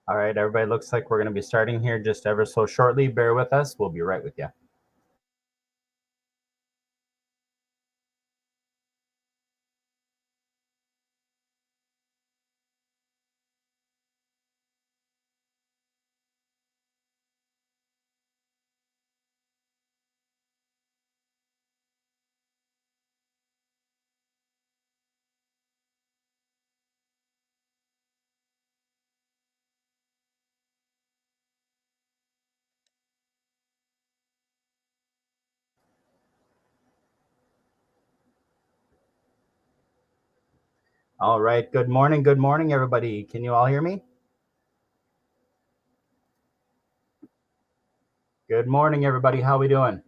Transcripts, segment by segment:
All right, everybody, looks like we're going to be starting here just ever so shortly. Bear with us. We'll be right with you. All right, good morning, everybody. Can you all hear me? Good morning, everybody. How we doing?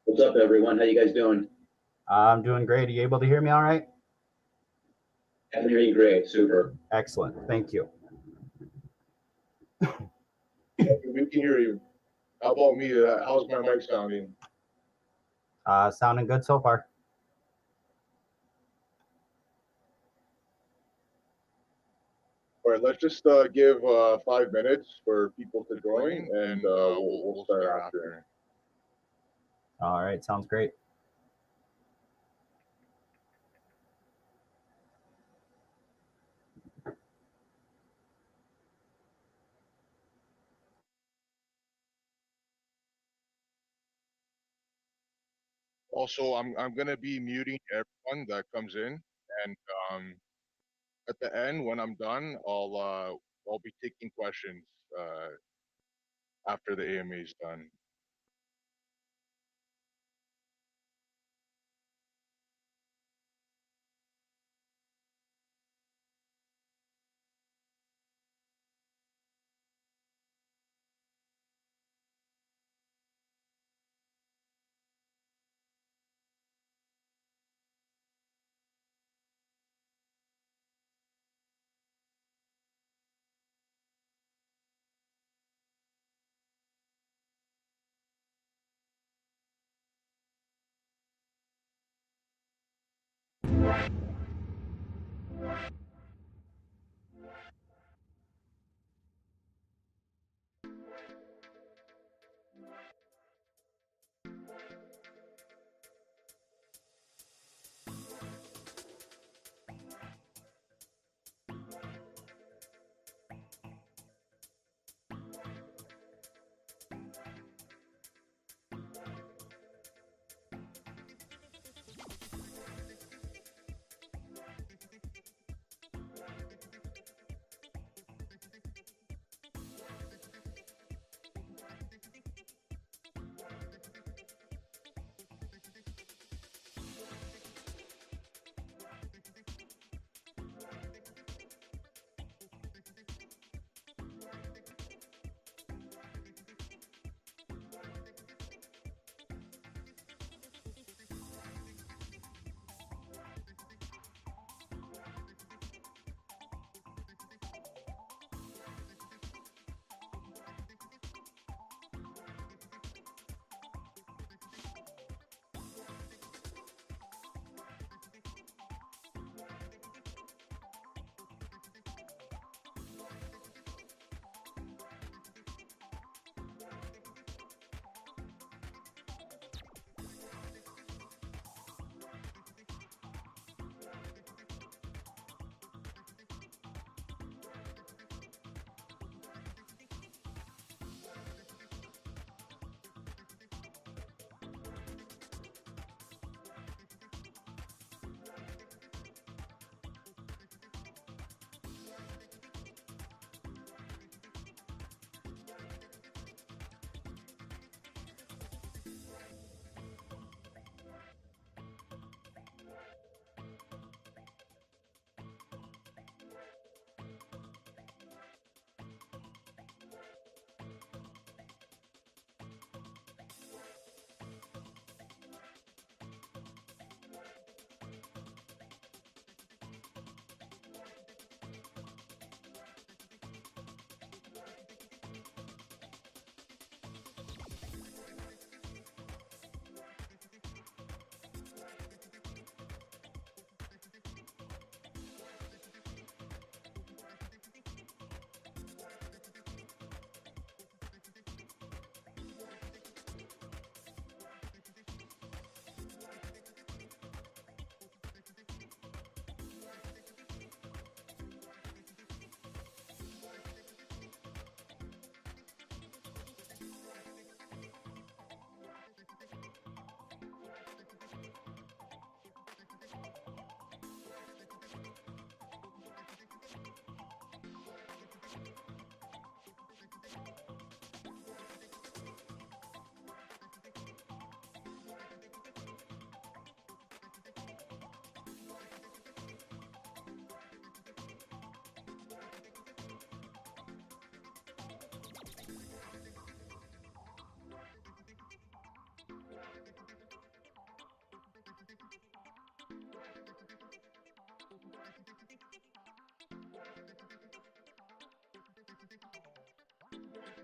What's up, everyone? How you guys doing? I'm doing great. Are you able to hear me all right? I can hear you great. Super. Excellent. Thank you. We can hear you. How about me? How's my mic sounding? Sounding good so far. All right, let's just give 5 minutes for people to join, and we'll start after. All right, sounds great. Also, I'm gonna be muting everyone that comes in, and at the end, when I'm done, I'll be taking questions after the AMA is done.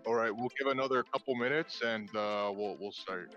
All right, we'll give another couple minutes and we'll start.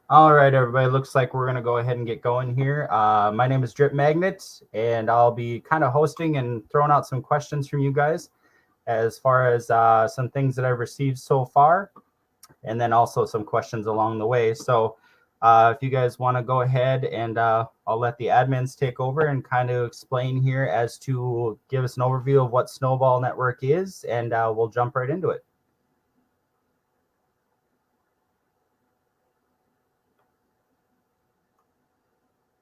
All right, everybody. Looks like we're going to go ahead and get going here. My name is Drip Magnet, and I'll be kind of hosting and throwing out some questions from you guys as far as some things that I've received so far, and then also some questions along the way. So if you guys want to go ahead, and I'll let the admins take over and kind of explain here as to give us an overview of what SnowBall Network is, and we'll jump right into it.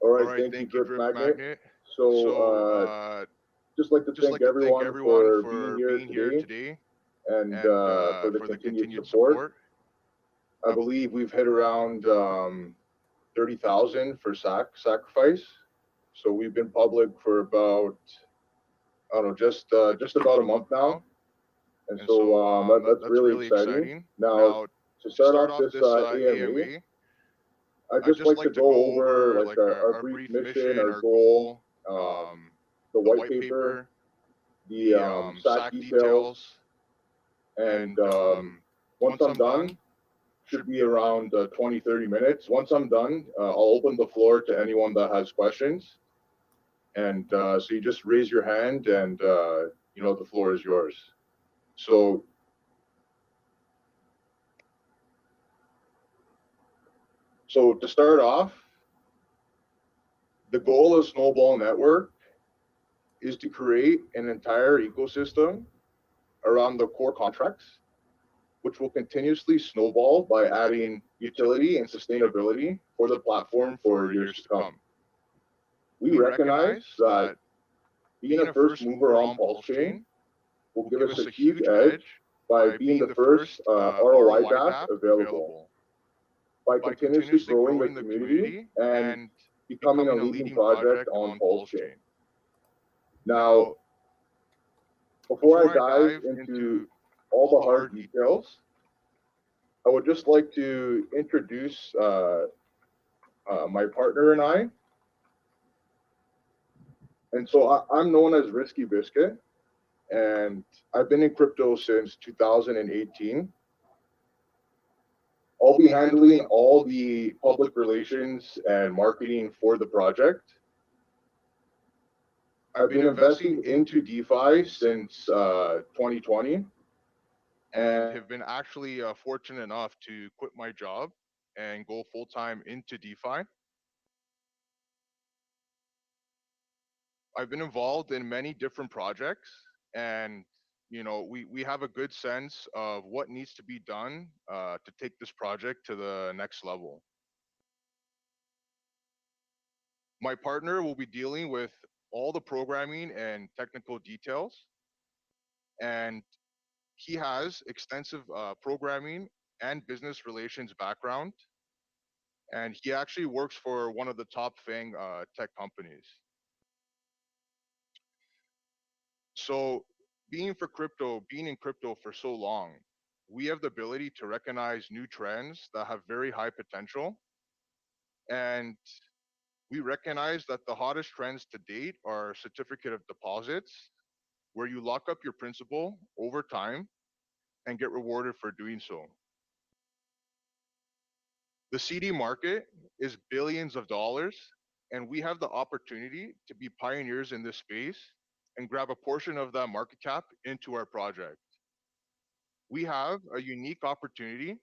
All right, thank you, Drip Magnet. So, just like to thank everyone for being here today and for the continued support. I believe we've hit around 30,000 for sacrifice. So we've been public for about, I don't know, just about a month now. And so that's really exciting. Now, to start off this AMA, I'd just like to go over like our brief mission, our goal, the white paper, the SAC details, and once I'm done, should be around 20-30 minutes. Once I'm done, I'll open the floor to anyone that has questions. And so you just raise your hand and, you know, the floor is yours. So to start off, the goal of SnowBall Network is to create an entire ecosystem around the core contracts, which will continuously snowball by adding utility and sustainability for the platform for years to come. We recognize that being a first mover on PulseChain will give us a huge edge by being the first ROI DAS available, by continuously growing the community and becoming a leading project on PulseChain. Now, Before I dive into all the hard details, I would just like to introduce my partner and I. And so I'm known as Risky Biscuit, and I've been in crypto since 2018. I'll be handling all the public relations and marketing for the project. I've been investing into DeFi since 2020 and have been actually fortunate enough to quit my job and go full-time into DeFi. I've been involved in many different projects, and we have a good sense of what needs to be done to take this project to the next level. My partner will be dealing with all the programming and technical details, and he has extensive programming and business relations background, and he actually works for one of the top FANG tech companies. So being in crypto for so long, we have the ability to recognize new trends that have very high potential. And we recognize that the hottest trends to date are certificate of deposits, where you lock up your principal over time and get rewarded for doing so. The CD market is billions of dollars, and we have the opportunity to be pioneers in this space and grab a portion of that market cap into our project. We have a unique opportunity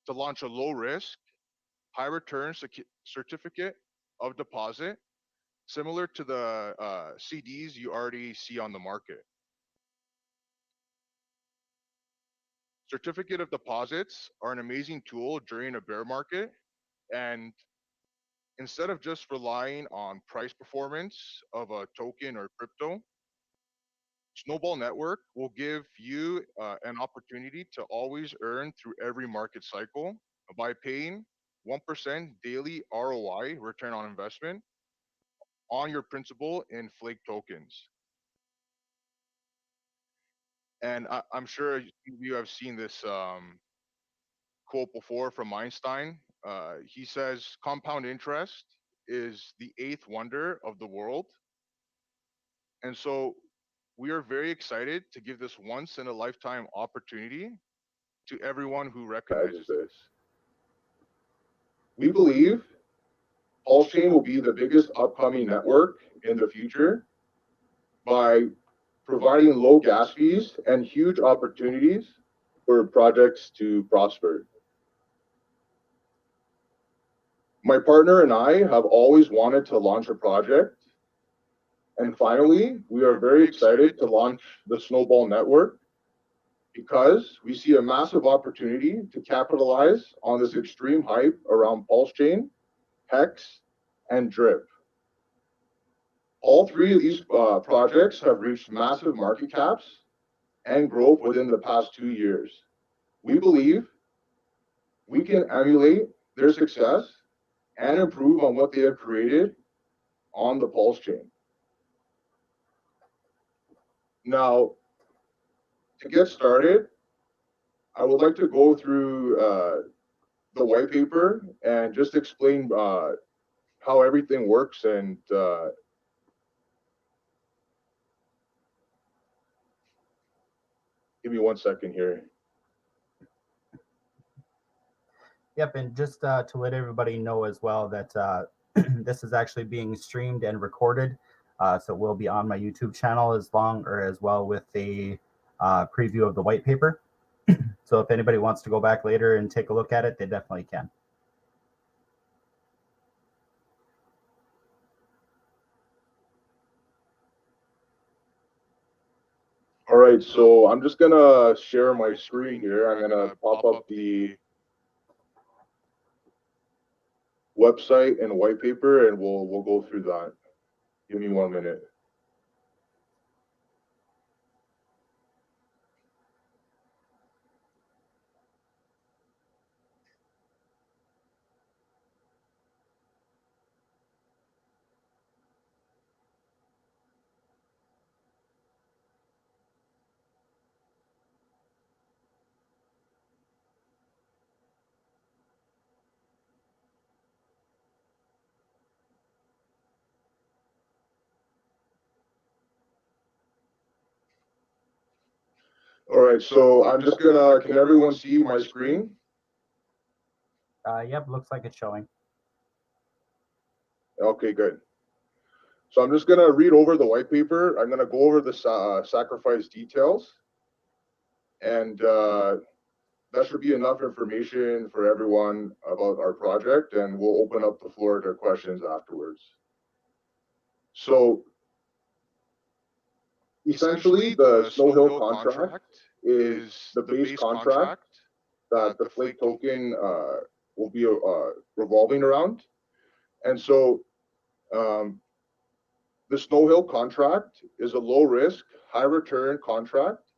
to launch a low risk, high return certificate of deposit, similar to the CDs you already see on the market. Certificate of deposits are an amazing tool during a bear market, and instead of just relying on price performance of a token or crypto, SnowBall Network will give you an opportunity to always earn through every market cycle by paying 1% daily ROI, return on investment, on your principal in Flake tokens. And I'm sure you have seen this quote before from Einstein. He says, compound interest is the eighth wonder of the world. And so we are very excited to give this once in a lifetime opportunity to everyone who recognizes this. We believe PulseChain will be the biggest upcoming network in the future by providing low gas fees and huge opportunities for projects to prosper. My partner and I have always wanted to launch a project. And finally, we are very excited to launch the SnowBall Network because we see a massive opportunity to capitalize on this extreme hype around PulseChain, Hex, and Drip. All three of these projects have reached massive market caps and growth within the past 2 years. We believe we can emulate their success and improve on what they have created on the PulseChain. Now, to get started, I would like to go through the white paper and just explain how everything works. And give me 1 second here. Yep, and just to let everybody know as well that this is actually being streamed and recorded, so it will be on my YouTube channel as well with the preview of the white paper. So if anybody wants to go back later and take a look at it, they definitely can. All right, so I'm just gonna share my screen here. I'm gonna pop up the website and white paper, and we'll go through that. Give me 1 minute. All right, so I'm just gonna, can everyone see my screen? Yep, looks like it's showing. Okay, good. So I'm just gonna read over the white paper. I'm gonna go over the sacrifice details, and that should be enough information for everyone about our project, and we'll open up the floor to questions afterwards. So essentially, the Snow Hill contract is the base contract that the Flake token will be revolving around. And so the Snow Hill contract is a low risk, high return contract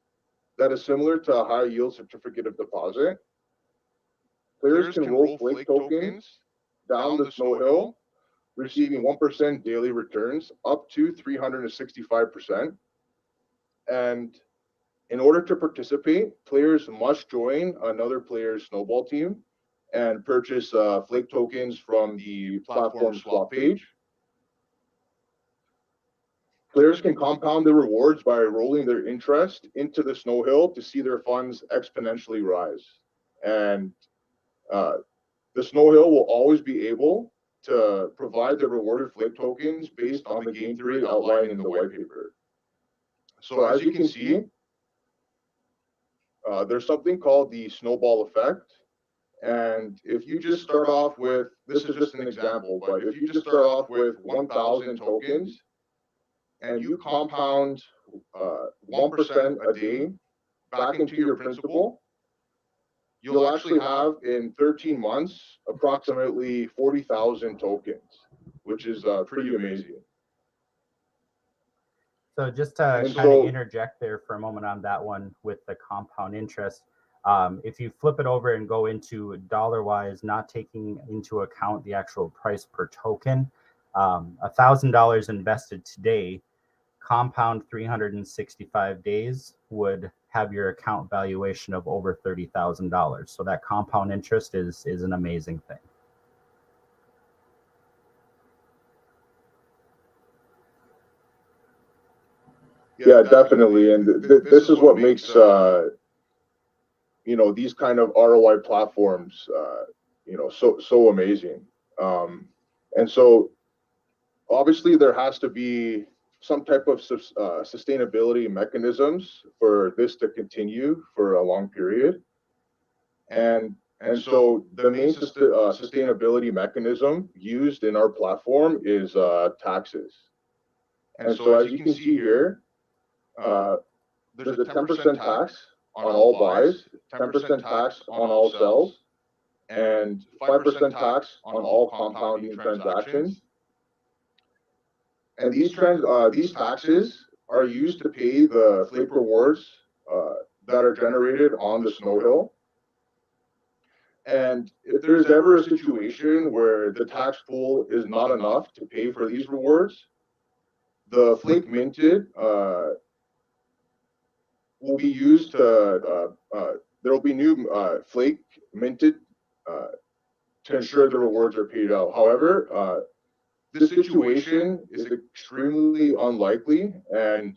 that is similar to a high yield certificate of deposit. Players can roll Flake tokens down the Snow Hill, receiving 1% daily returns up to 365%. And in order to participate, players must join another player's Snowball team and purchase Flake tokens from the platform swap page. Players can compound their rewards by rolling their interest into the Snow Hill to see their funds exponentially rise. And the Snow Hill will always be able to provide the rewarded Flake tokens based on the game theory outlined in the white paper. So as you can see, there's something called the snowball effect. And if you just start off with, this is just an example, but if you just start off with 1,000 tokens and you compound 1% a day back into your principal, you'll actually have in 13 months approximately 40,000 tokens, which is pretty amazing. So just to kind of interject there for a moment on that one with the compound interest, if you flip it over and go into dollar-wise, not taking into account the actual price per token, $1,000 invested today, compound 365 days would have your account valuation of over $30,000. So that compound interest is an amazing thing. Yeah, definitely. And this is what makes you know, these kind of ROI platforms you know, so amazing. And so obviously there has to be some type of sustainability mechanisms for this to continue for a long period. And so the main sustainability mechanism used in our platform is taxes. And so as you can see here, there's a 10% tax on all buys, 10% tax on all sells, and 5% tax on all compounding transactions. And these taxes are used to pay the Flake rewards that are generated on the Snow Hill. And if there's ever a situation where the tax pool is not enough to pay for these rewards, the Flake minted will be used to, there will be new Flake minted to ensure the rewards are paid out. However, this situation is extremely unlikely, and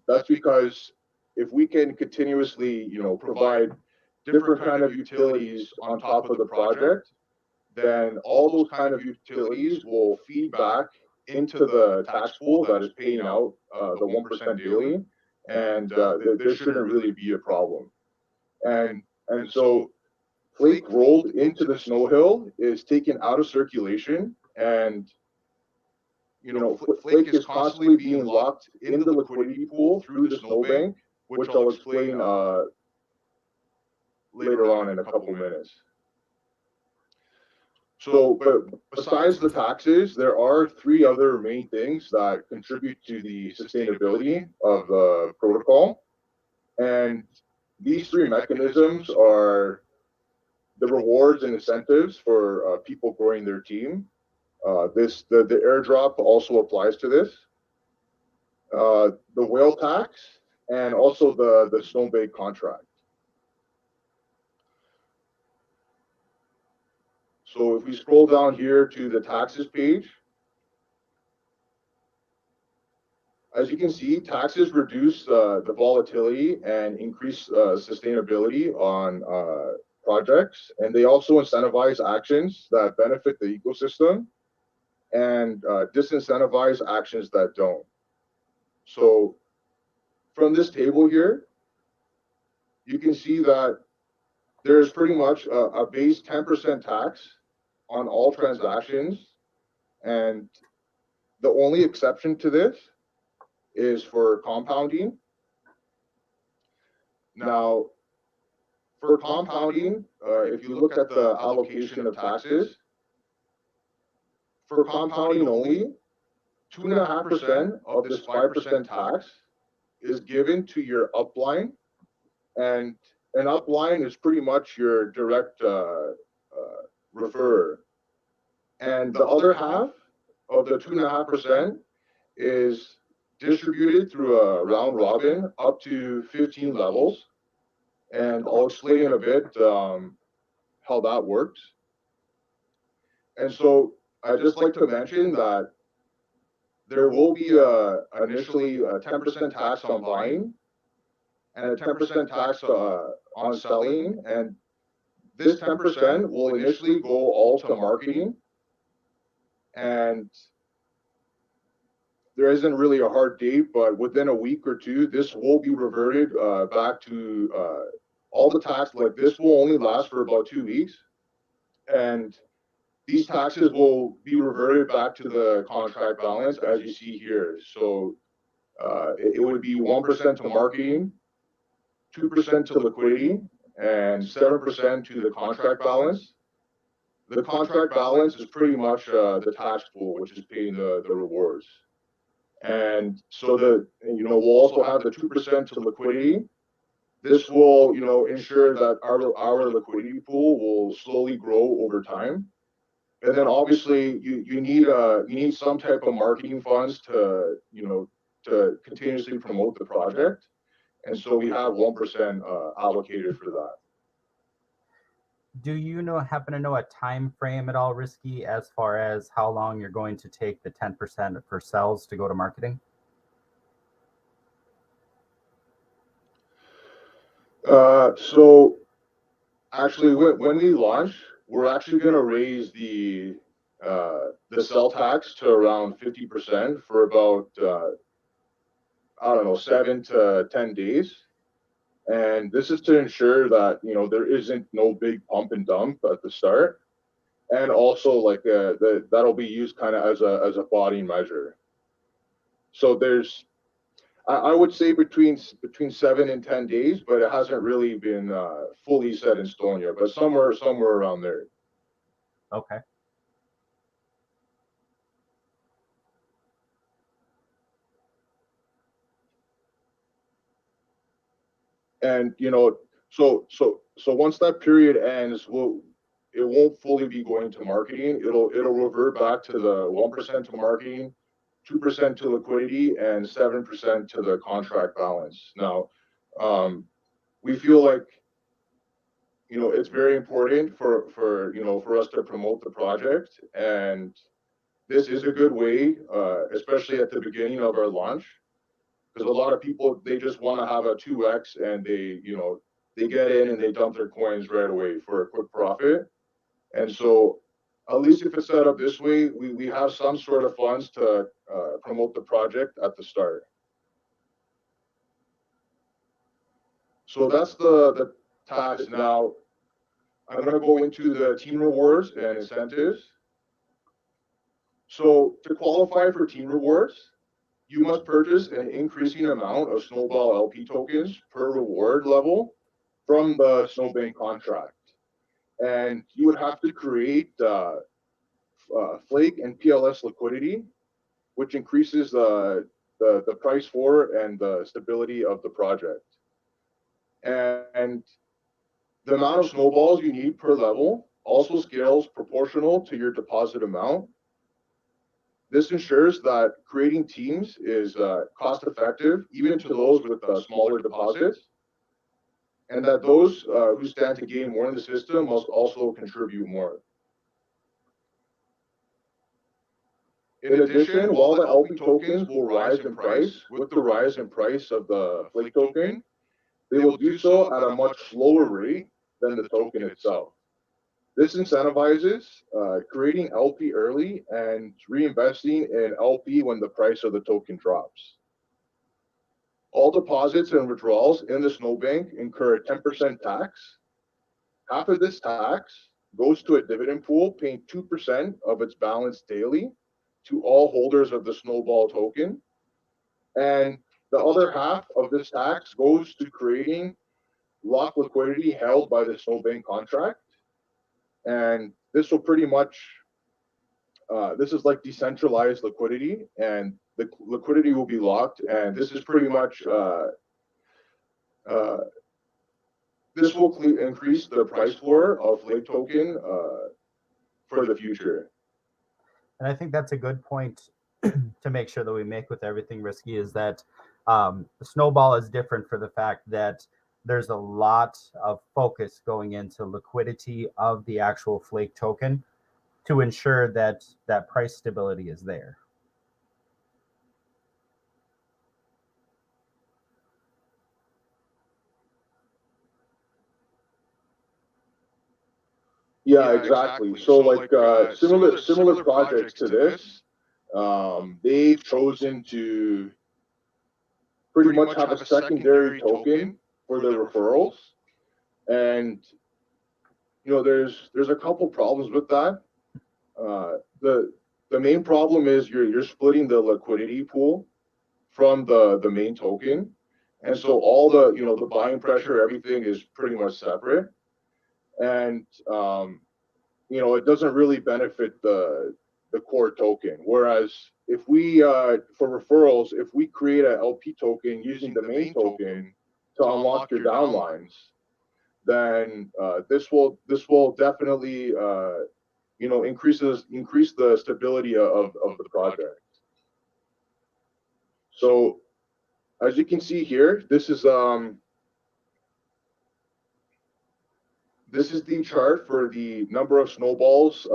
that's because if we can continuously, you know, provide different kind of utilities on top of the project, then all those kind of utilities will feed back into the tax pool that is paying out the 1% daily, and there shouldn't really be a problem. And so Flake rolled into the Snow Hill is taken out of circulation, and you know, Flake is constantly being locked in the liquidity pool through the SnowBank, which I'll explain later on in a couple minutes. So, but besides the taxes, there are three other main things that contribute to the sustainability of the protocol. And these three mechanisms are the rewards and incentives for people growing their team. The airdrop also applies to this. The whale tax and also the SnowBank contract. So if we scroll down here to the taxes page, as you can see, taxes reduce the volatility and increase sustainability on projects, and they also incentivize actions that benefit the ecosystem and disincentivize actions that don't. So from this table here, you can see that there's pretty much a base 10% tax on all transactions, and the only exception to this is for compounding. Now, for compounding, if you look at the allocation of taxes, for compounding only, 2.5% of this 5% tax is given to your upline, and an upline is pretty much your direct referrer. And the other half of the 2.5% is distributed through a round robin up to 15 levels. And I'll explain in a bit how that works. And so I'd just like to mention that there will be initially a 10% tax on buying and a 10% tax on selling. And this 10% will initially go all to marketing. And there isn't really a hard date, but within a week or two, this will be reverted back to all the tax. Like, this will only last for about 2 weeks. And these taxes will be reverted back to the contract balance, as you see here. So it would be 1% to marketing, 2% to liquidity, and 7% to the contract balance. The contract balance is pretty much the tax pool, which is paying the rewards. And so we'll also have the 2% to liquidity. This will, ensure that our liquidity pool will slowly grow over time. And then obviously you need some type of marketing funds to continuously promote the project. And so we have 1% allocated for that. Do you happen to know a time frame at all, Risky, as far as how long you're going to take the 10% for sales to go to marketing? So actually, when we launch, we're actually going to raise the sell tax to around 50% for about 7 to 10 days. And this is to ensure that there isn't no big pump and dump at the start, and also that'll be used kind of as a body measure. So there's, I would say between 7 and 10 days, but it hasn't really been fully set in stone yet. But somewhere around there. Okay. And so once that period ends, it won't fully be going to marketing. It'll revert back to the 1% to marketing, 2% to liquidity, and 7% to the contract balance. Now, we feel like it's very important for us to promote the project, and this is a good way, especially at the beginning of our launch. Because a lot of people, they just want to have a 2x, and they get in and they dump their coins right away for a quick profit. And so at least if it's set up this way, we have some sort of funds to promote the project at the start. So that's the tax. Now, I'm going to go into the team rewards and incentives. So to qualify for team rewards, you must purchase an increasing amount of SnowBall LP tokens per reward level from the SnowBank contract. And you would have to create Flake and PLS liquidity, which increases the price for and the stability of the project. And the amount of snowballs you need per level also scales proportional to your deposit amount. This ensures that creating teams is cost effective, even to those with smaller deposits, and that those who stand to gain more in the system must also contribute more. In addition, while the LP tokens will rise in price with the rise in price of the Flake token, they will do so at a much slower rate than the token itself. This incentivizes creating LP early and reinvesting in LP when the price of the token drops. All deposits and withdrawals in the SnowBank incur a 10% tax. Half of this tax goes to a dividend pool paying 2% of its balance daily to all holders of the SnowBall token. And the other half of this tax goes to creating locked liquidity held by the SnowBank contract. And this will pretty much, this is like decentralized liquidity, and the liquidity will be locked. And this is pretty much, this will increase the price floor of Flake token for the future. And I think that's a good point to make sure that we make with everything risky, is that Snowball is different for the fact that there's a lot of focus going into liquidity of the actual Flake token to ensure that that price stability is there. Yeah, exactly. So like similar projects to this, they've chosen to pretty much have a secondary token for their referrals. And you know, there's a couple problems with that. The main problem is you're splitting the liquidity pool from the main token. And so all the, you know, the buying pressure, everything is pretty much separate. And you know, it doesn't really benefit the core token. Whereas if we for referrals, if we create a LP token using the main token to unlock your downlines, then this will definitely you know, increase the stability of the project. So as you can see here, this is the chart for the number of snowballs.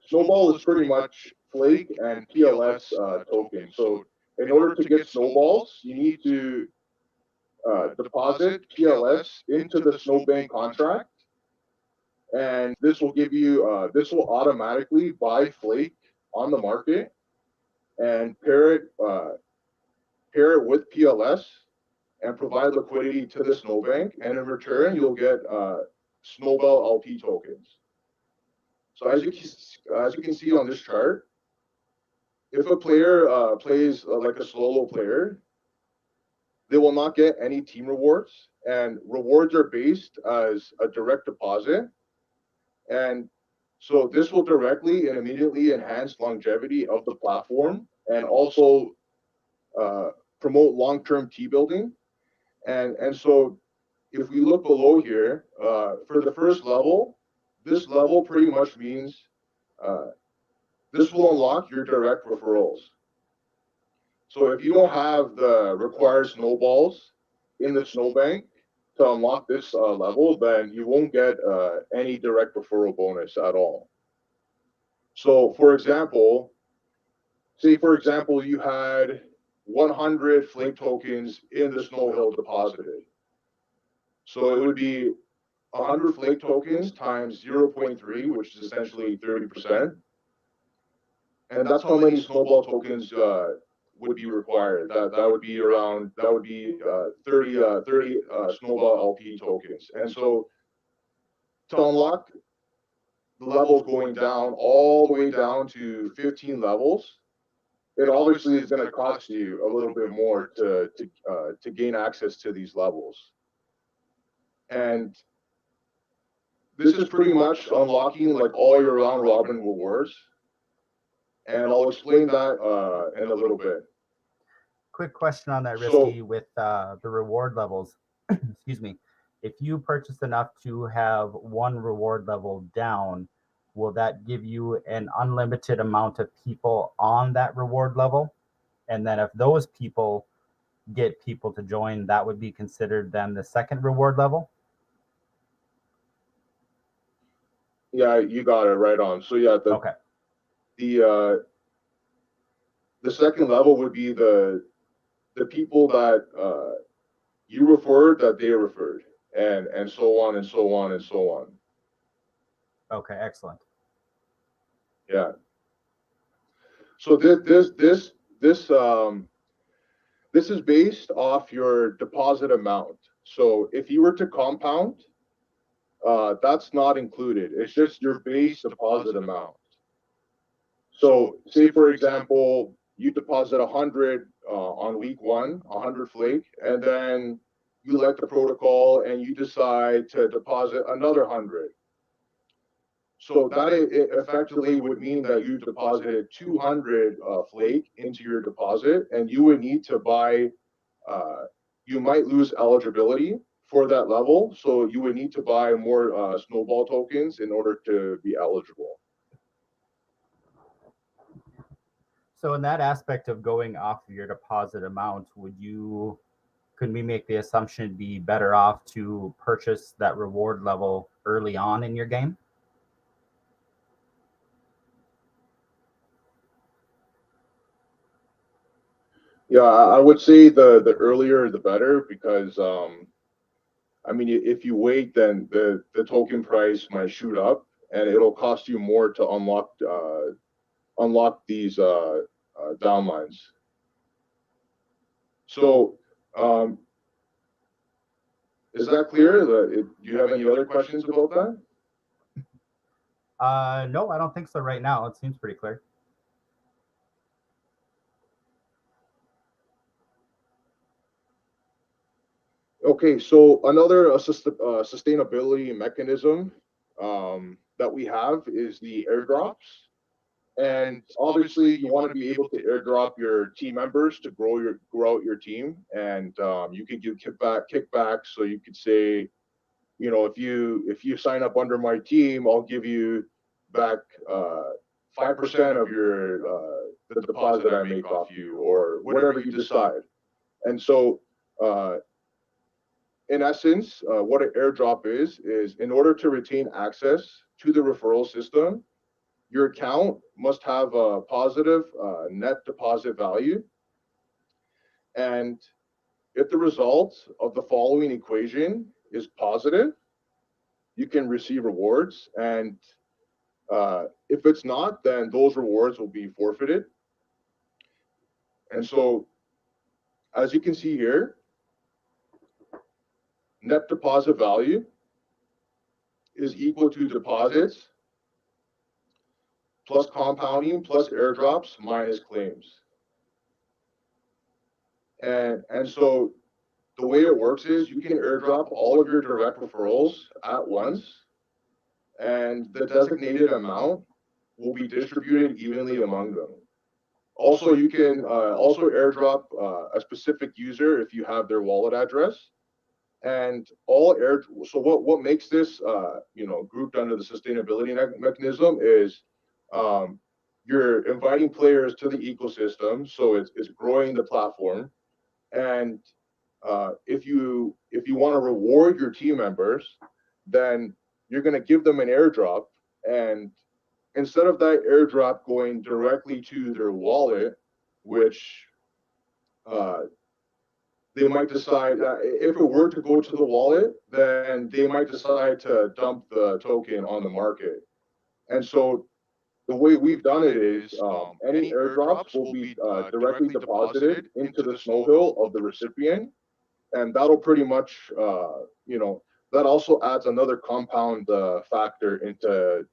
Snowball is pretty much Flake and PLS token. So in order to get snowballs, you need to deposit PLS into the SnowBank contract, and this will give you this will automatically buy Flake on the market and pair it with PLS and provide liquidity to the SnowBank, and in return you'll get SnowBall LP tokens. So as you can see on this chart, if a player plays like a solo player, they will not get any team rewards, and rewards are based as a direct deposit. And so this will directly and immediately enhance longevity of the platform and also promote long-term T building. And so if we look below here, for the first level, this level pretty much means this will unlock your direct referrals. So if you don't have the required snowballs in the SnowBank to unlock this level, then you won't get any direct referral bonus at all. So for example, say for example, you had 100 Flake tokens in the Snow Hill deposited. So it would be 100 Flake tokens times 0.3, which is essentially 30%. And that's how many Snowball tokens would be required. That would be around, 30 Snowball LP tokens. And so to unlock the levels going down all the way down to 15 levels, it obviously is going to cost you a little bit more to gain access to these levels. And this is pretty much unlocking like all your round robin rewards. And I'll explain that in a little bit. Quick question on that, Risky, with the reward levels. Excuse me. If you purchase enough to have one reward level down, will that give you an unlimited amount of people on that reward level? And then if those people get people to join, that would be considered then the second reward level? Yeah, you got it right on. So yeah, okay. The the second level would be the people that you referred that they referred, and so on and so on and so on. Okay, excellent. Yeah. So this is based off your deposit amount. So if you were to compound, that's not included. It's just your base deposit amount. So say, for example, you deposit 100 on week 1, 100 flake, and then you let the protocol and you decide to deposit another 100. So that it effectively would mean that you deposited 200 flake into your deposit, and you would need to buy, you might lose eligibility for that level. So you would need to buy more SnowBall tokens in order to be eligible. So in that aspect of going off of your deposit amount, could we make the assumption it'd be better off to purchase that reward level early on in your game? Yeah, I would say the earlier the better, because I mean, if you wait, then the token price might shoot up, and it'll cost you more to unlock these downlines. So, is that clear? Do you have any other questions about that? No, I don't think so right now. It seems pretty clear. Okay, so another sustainability mechanism that we have is the airdrops. And obviously, you want to be able to airdrop your team members to grow out your team, and you can give kickbacks. So you could say, you know, if you sign up under my team, I'll give you back 5% of your the deposit I make off you, or whatever you decide. And so, in essence, what an airdrop is in order to retain access to the referral system, your account must have a positive net deposit value. And if the result of the following equation is positive, you can receive rewards. And if it's not, then those rewards will be forfeited. And so, as you can see here, net deposit value is equal to deposits plus compounding plus airdrops minus claims. And so the way it works is you can airdrop all of your direct referrals at once, and the designated amount will be distributed evenly among them. Also, you can also airdrop a specific user if you have their wallet address. And so what makes this grouped under the sustainability mechanism is you're inviting players to the ecosystem, so it's growing the platform. And if you want to reward your team members, then you're going to give them an airdrop, and instead of that airdrop going directly to their wallet, which they might decide that if it were to go to the wallet, then they might decide to dump the token on the market. And so the way we've done it is any airdrops will be directly deposited into the snow hill of the recipient. And that'll pretty much, that also adds another compound factor into,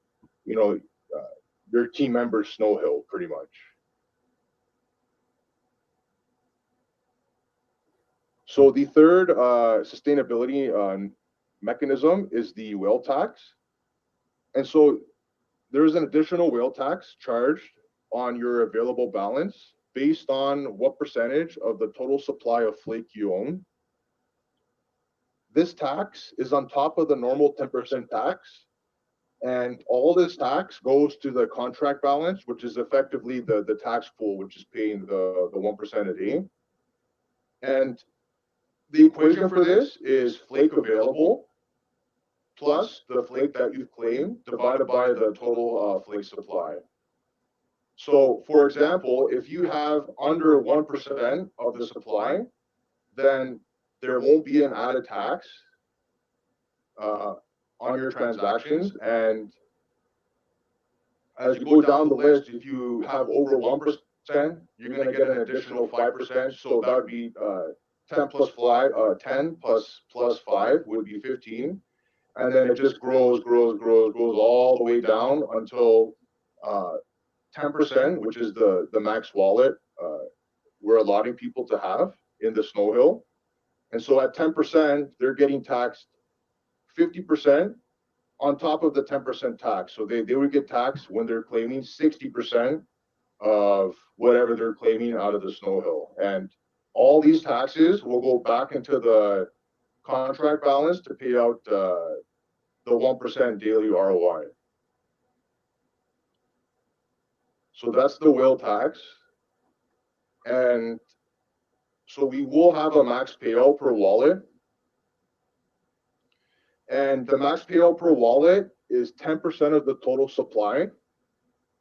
your team member's snow hill, pretty much. So the third sustainability mechanism is the whale tax. And so there is an additional whale tax charged on your available balance based on what percentage of the total supply of flake you own. This tax is on top of the normal 10% tax. And all this tax goes to the contract balance, which is effectively the tax pool, which is paying the 1% a day. And the equation for this is flake available plus the flake that you've claimed divided by the total flake supply. So, for example, if you have under 1% of the supply, then there won't be an added tax on your transactions. And as you go down the list, if you have over 1%, you're going to get an additional 5%. So that would be 10 plus 5, 10 plus 5 would be 15. And then it just grows all the way down until 10%, which is the max wallet we're allotting people to have in the Snow Hill. And so at 10%, they're getting taxed 50% on top of the 10% tax. So they would get taxed when they're claiming 60% of whatever they're claiming out of the Snow Hill. And all these taxes will go back into the contract balance to pay out the 1% daily ROI. So that's the whale tax. And so we will have a max payout per wallet. And the max payout per wallet is 10% of the total supply.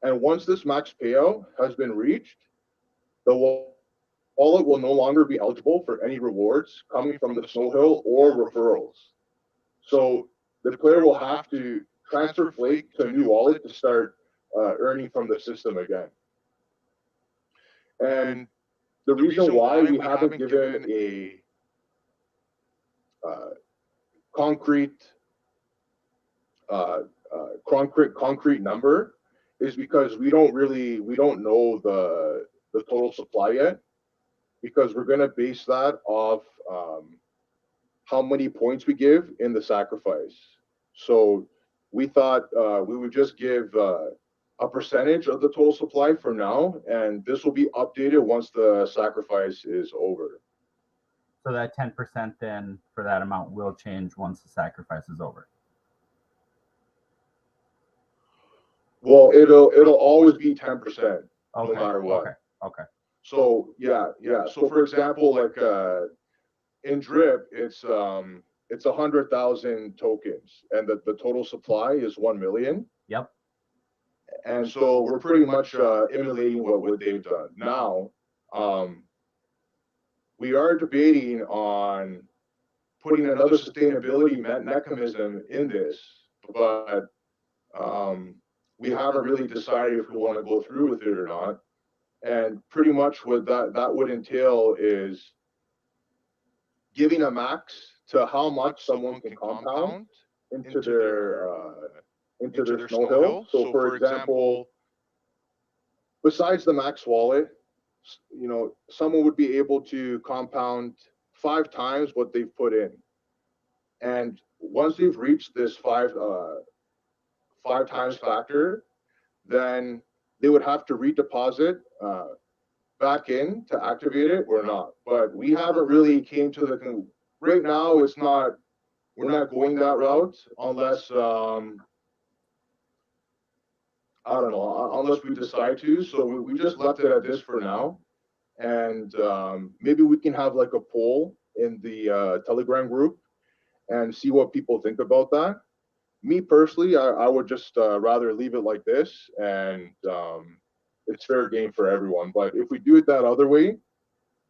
And once this max payout has been reached, the wallet will no longer be eligible for any rewards coming from the Snow Hill or referrals. So the player will have to transfer Flake to a new wallet to start earning from the system again. And the reason why we haven't given a concrete number is because we don't know the total supply yet, because we're going to base that off how many points we give in the sacrifice. So we thought we would just give a percentage of the total supply for now, and this will be updated once the sacrifice is over. So that 10% then for that amount will change once the sacrifice is over. Well, it'll always be 10%, no matter what. Okay. So yeah. So for example, like in Drip, it's 100,000 tokens, and the total supply is 1 million. Yep. And so we're pretty much emulating what they've done. Now, we are debating on putting another sustainability mechanism in this, but we haven't really decided if we want to go through with it or not. And pretty much what that would entail is giving a max to how much someone can compound into their Snow Hill. So for example, besides the max wallet, someone would be able to compound 5 times what they've put in. And once they've reached this 5 times factor, then they would have to redeposit back in to activate it or not. But we haven't really came to the right now. We're not going that route unless I don't know, unless we decide to. So we just left it at this for now. And maybe we can have like a poll in the Telegram group and see what people think about that. Me personally, I would just rather leave it like this, and it's fair game for everyone. But if we do it that other way,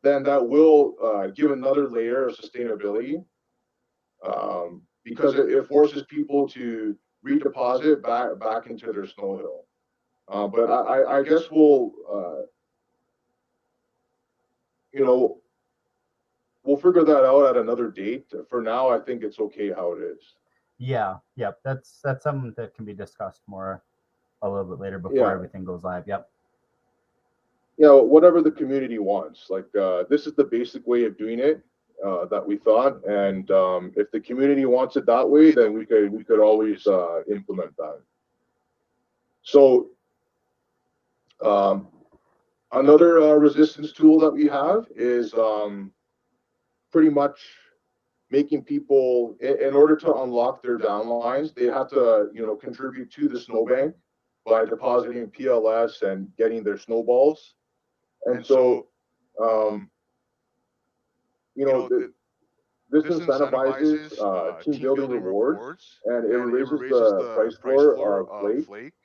then that will give another layer of sustainability, because it forces people to redeposit back into their Snow Hill. But I guess we'll figure that out at another date. For now, I think it's okay how it is. Yeah, yep. That's something that can be discussed more a little bit later before everything goes live. Yep. Yeah, whatever the community wants. Like this is the basic way of doing it that we thought, and if the community wants it that way, then we could always implement that. So another resistance tool that we have is pretty much making people, in order to unlock their downlines, they have to contribute to the SnowBank by depositing PLS and getting their Snowballs. And so this incentivizes team building rewards, and it raises the price floor of Flake.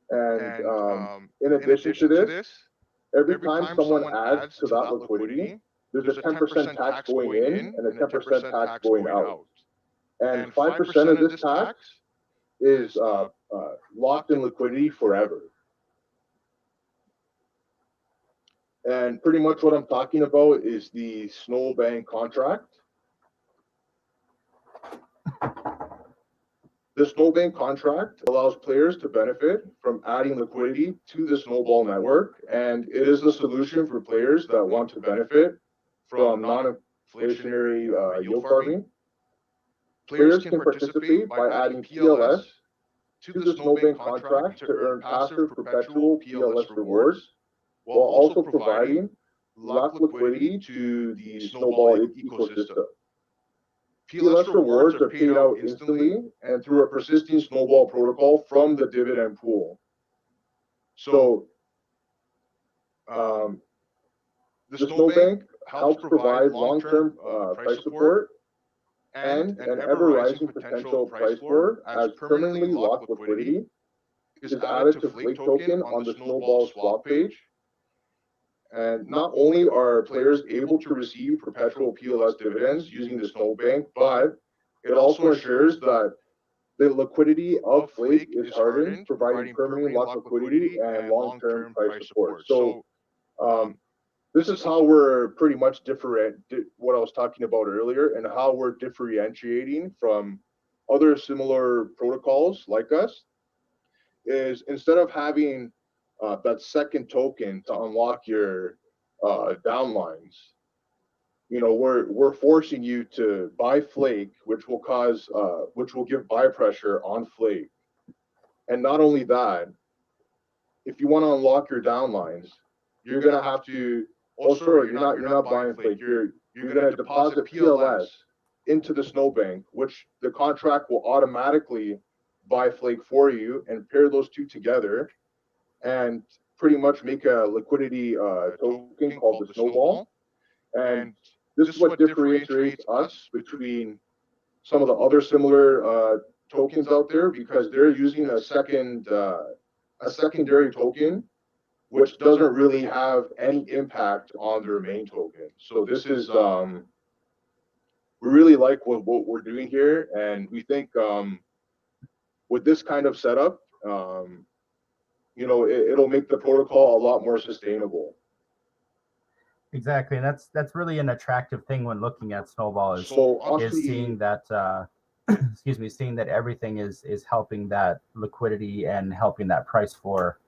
And in addition to this, every time someone adds to that liquidity, there's a 10% tax going in and a 10% tax going out. And 5% of this tax is locked in liquidity forever. And pretty much what I'm talking about is the SnowBank Contract. The SnowBank Contract allows players to benefit from adding liquidity to the SnowBall Network, and it is a solution for players that want to benefit from non-inflationary yield farming. Players can participate by adding PLS to the SnowBank Contract to earn passive perpetual PLS rewards, while also providing locked liquidity to the SnowBall ecosystem. PLS rewards are paid out instantly and through a persisting SnowBall protocol from the dividend pool. So, the SnowBank helps provide long-term price support and an ever-rising potential price floor as permanently locked liquidity is added to Flake token on the SnowBall swap page. And not only are players able to receive perpetual PLS dividends using the SnowBank, but it also ensures that the liquidity of Flake is hardened, providing permanently locked liquidity and long-term price support. So this is how we're pretty much what I was talking about earlier, and how we're differentiating from other similar protocols like us, is instead of having that second token to unlock your downlines, we're forcing you to buy Flake, which will give buy pressure on Flake. And not only that, if you want to unlock your downlines, you're gonna have to. Oh, sorry, you're not buying Flake. You're gonna deposit PLS into the SnowBank, which the contract will automatically buy Flake for you and pair those two together, and pretty much make a liquidity token called the SnowBall. And this is what differentiates us between some of the other similar tokens out there, because they're using a secondary token, which doesn't really have any impact on their main token. So this is, we really like what we're doing here, and we think with this kind of setup, it'll make the protocol a lot more sustainable. Exactly, and that's really an attractive thing when looking at SnowBall is seeing that seeing that everything is helping that liquidity and helping that price floor,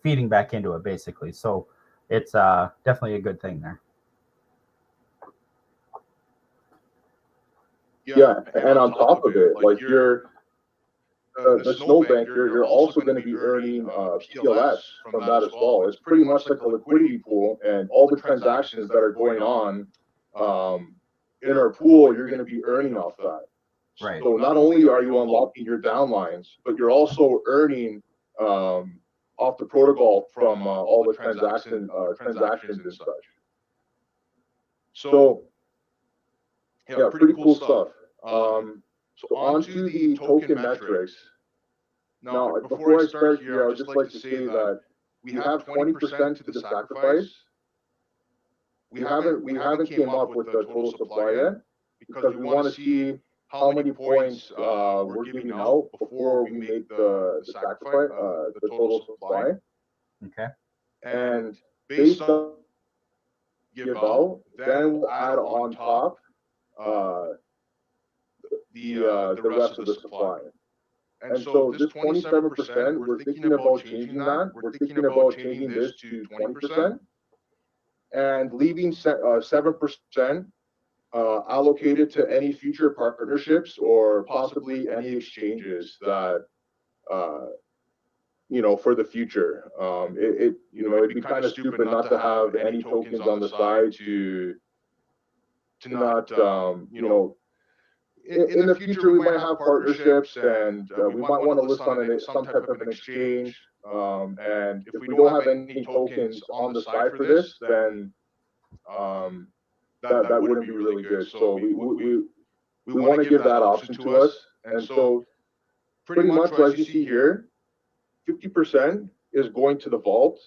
feeding back into it basically. So it's definitely a good thing there. Yeah, and on top of it, like the SnowBank, you're also going to be earning PLS from that as well. It's pretty much like a liquidity pool, and all the transactions that are going on in our pool, you're going to be earning off that. Right. So not only are you unlocking your downlines, but you're also earning off the protocol from all the transactions and such. So yeah, pretty cool stuff. So on to the token metrics. Now, before I start here, I would just like to say that we have 20% to the sacrifice. We haven't came up with the total supply yet, because we want to see how many points we're giving out before we make the sacrifice, the total supply. Okay. And based on give out, then we'll add on top the rest of the supply. And so this 27%, we're thinking about changing that. We're thinking about changing this to 20% and leaving 7% allocated to any future partnerships or possibly any exchanges that for the future. It'd be kind of stupid not to have any tokens on the side to not in the future, we might have partnerships, and we might want to list on some type of an exchange. And if we don't have any tokens on the side for this, then that wouldn't be really good. So we want to give that option to us. And so pretty much as you see here, 50% is going to the vault,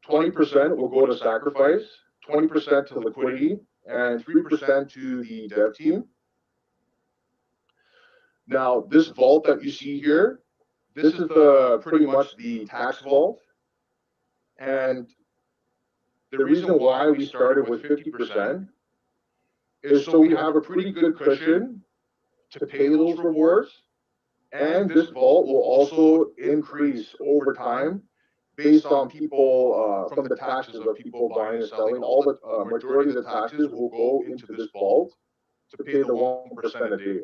20% will go to sacrifice, 20% to liquidity, and 3% to the dev team. Now, this vault that you see here, this is pretty much the tax vault. And the reason why we started with 50% is so we have a pretty good cushion to pay those rewards. And this vault will also increase over time based on people, from the taxes of people buying and selling. All the majority of the taxes will go into this vault to pay the 1% a day.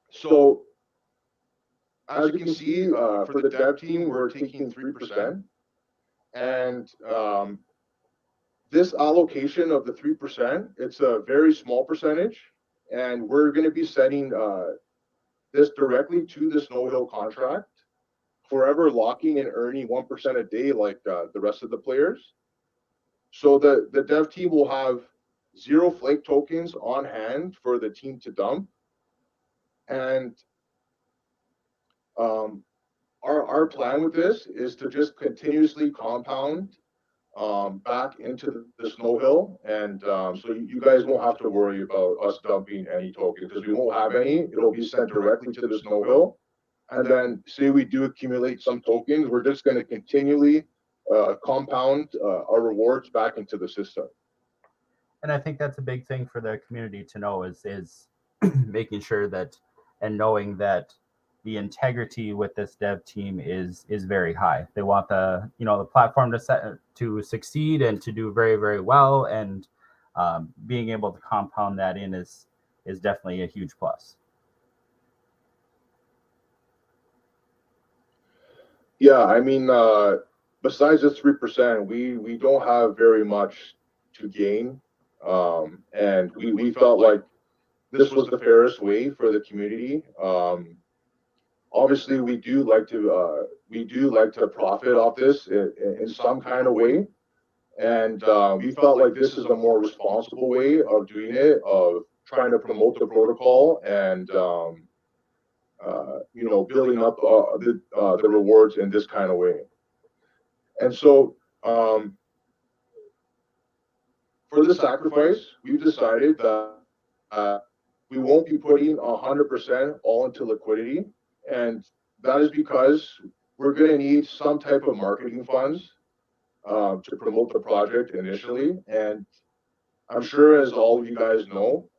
So, as you can see, for the dev team, we're taking 3%. And this allocation of the 3%, it's a very small percentage. And we're going to be setting this directly to the Snow Hill contract, forever locking and earning 1% a day like the rest of the players. So the dev team will have 0 flake tokens on hand for the team to dump. And our plan with this is to just continuously compound back into the Snow Hill. And so you guys won't have to worry about us dumping any tokens because we won't have any. It'll be sent directly to the Snow Hill. And then say we do accumulate some tokens, we're just going to continually compound our rewards back into the system. And I think that's a big thing for the community to know is making sure that and knowing that the integrity with this dev team is very high. They want the platform to succeed and to do very, very well, and being able to compound that in is definitely a huge plus. Yeah, I mean, besides the 3%, we don't have very much to gain, and we felt like this was the fairest way for the community. Obviously, we do like to profit off this in some kind of way, and we felt like this is a more responsible way of doing it, of trying to promote the protocol and building up the rewards in this kind of way. And so for the sacrifice, we've decided that we won't be putting 100% all into liquidity. And that is because we're going to need some type of marketing funds to promote the project initially. And I'm sure, as all of you guys know,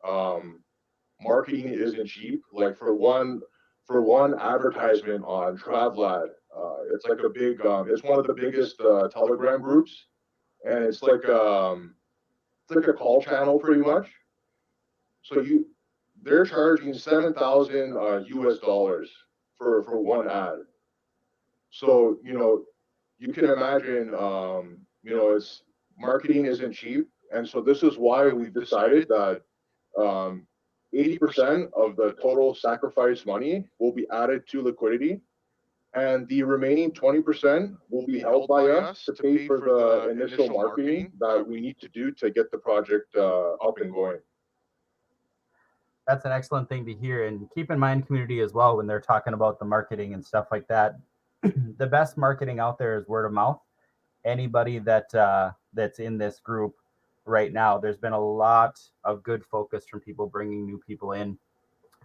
marketing isn't cheap. Like for one advertisement on Travlad, it's like a big, it's one of the biggest Telegram groups, and it's like a call channel pretty much. So they're charging $7,000 US for one ad. So you can imagine, it's marketing isn't cheap, and so this is why we've decided that 80% of the total sacrifice money will be added to liquidity, and the remaining 20% will be held by us to pay for the initial marketing that we need to do to get the project up and going. That's an excellent thing to hear. And keep in mind, community, as well, when they're talking about the marketing and stuff like that, the best marketing out there is word of mouth. Anybody that's in this group right now, there's been a lot of good focus from people bringing new people in,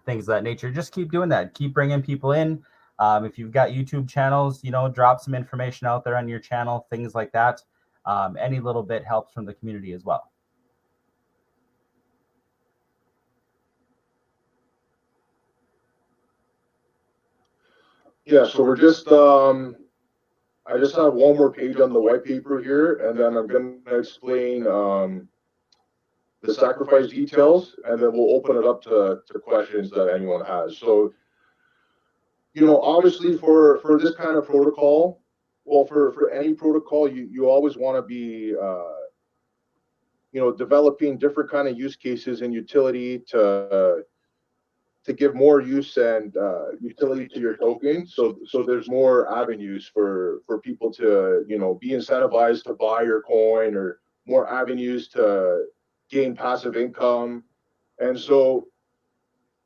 things of that nature. Just keep doing that. Keep bringing people in. If you've got YouTube channels, drop some information out there on your channel, things like that. Any little bit helps from the community as well. Yeah, so we're just, I just have one more page on the white paper here, and then I'm going to explain the sacrifice details, and then we'll open it up to questions that anyone has. So, obviously for this kind of protocol, well, for any protocol, you always want to be, developing different kind of use cases and utility to give more use and utility to your token. So there's more avenues for people to, be incentivized to buy your coin, or more avenues to gain passive income. And so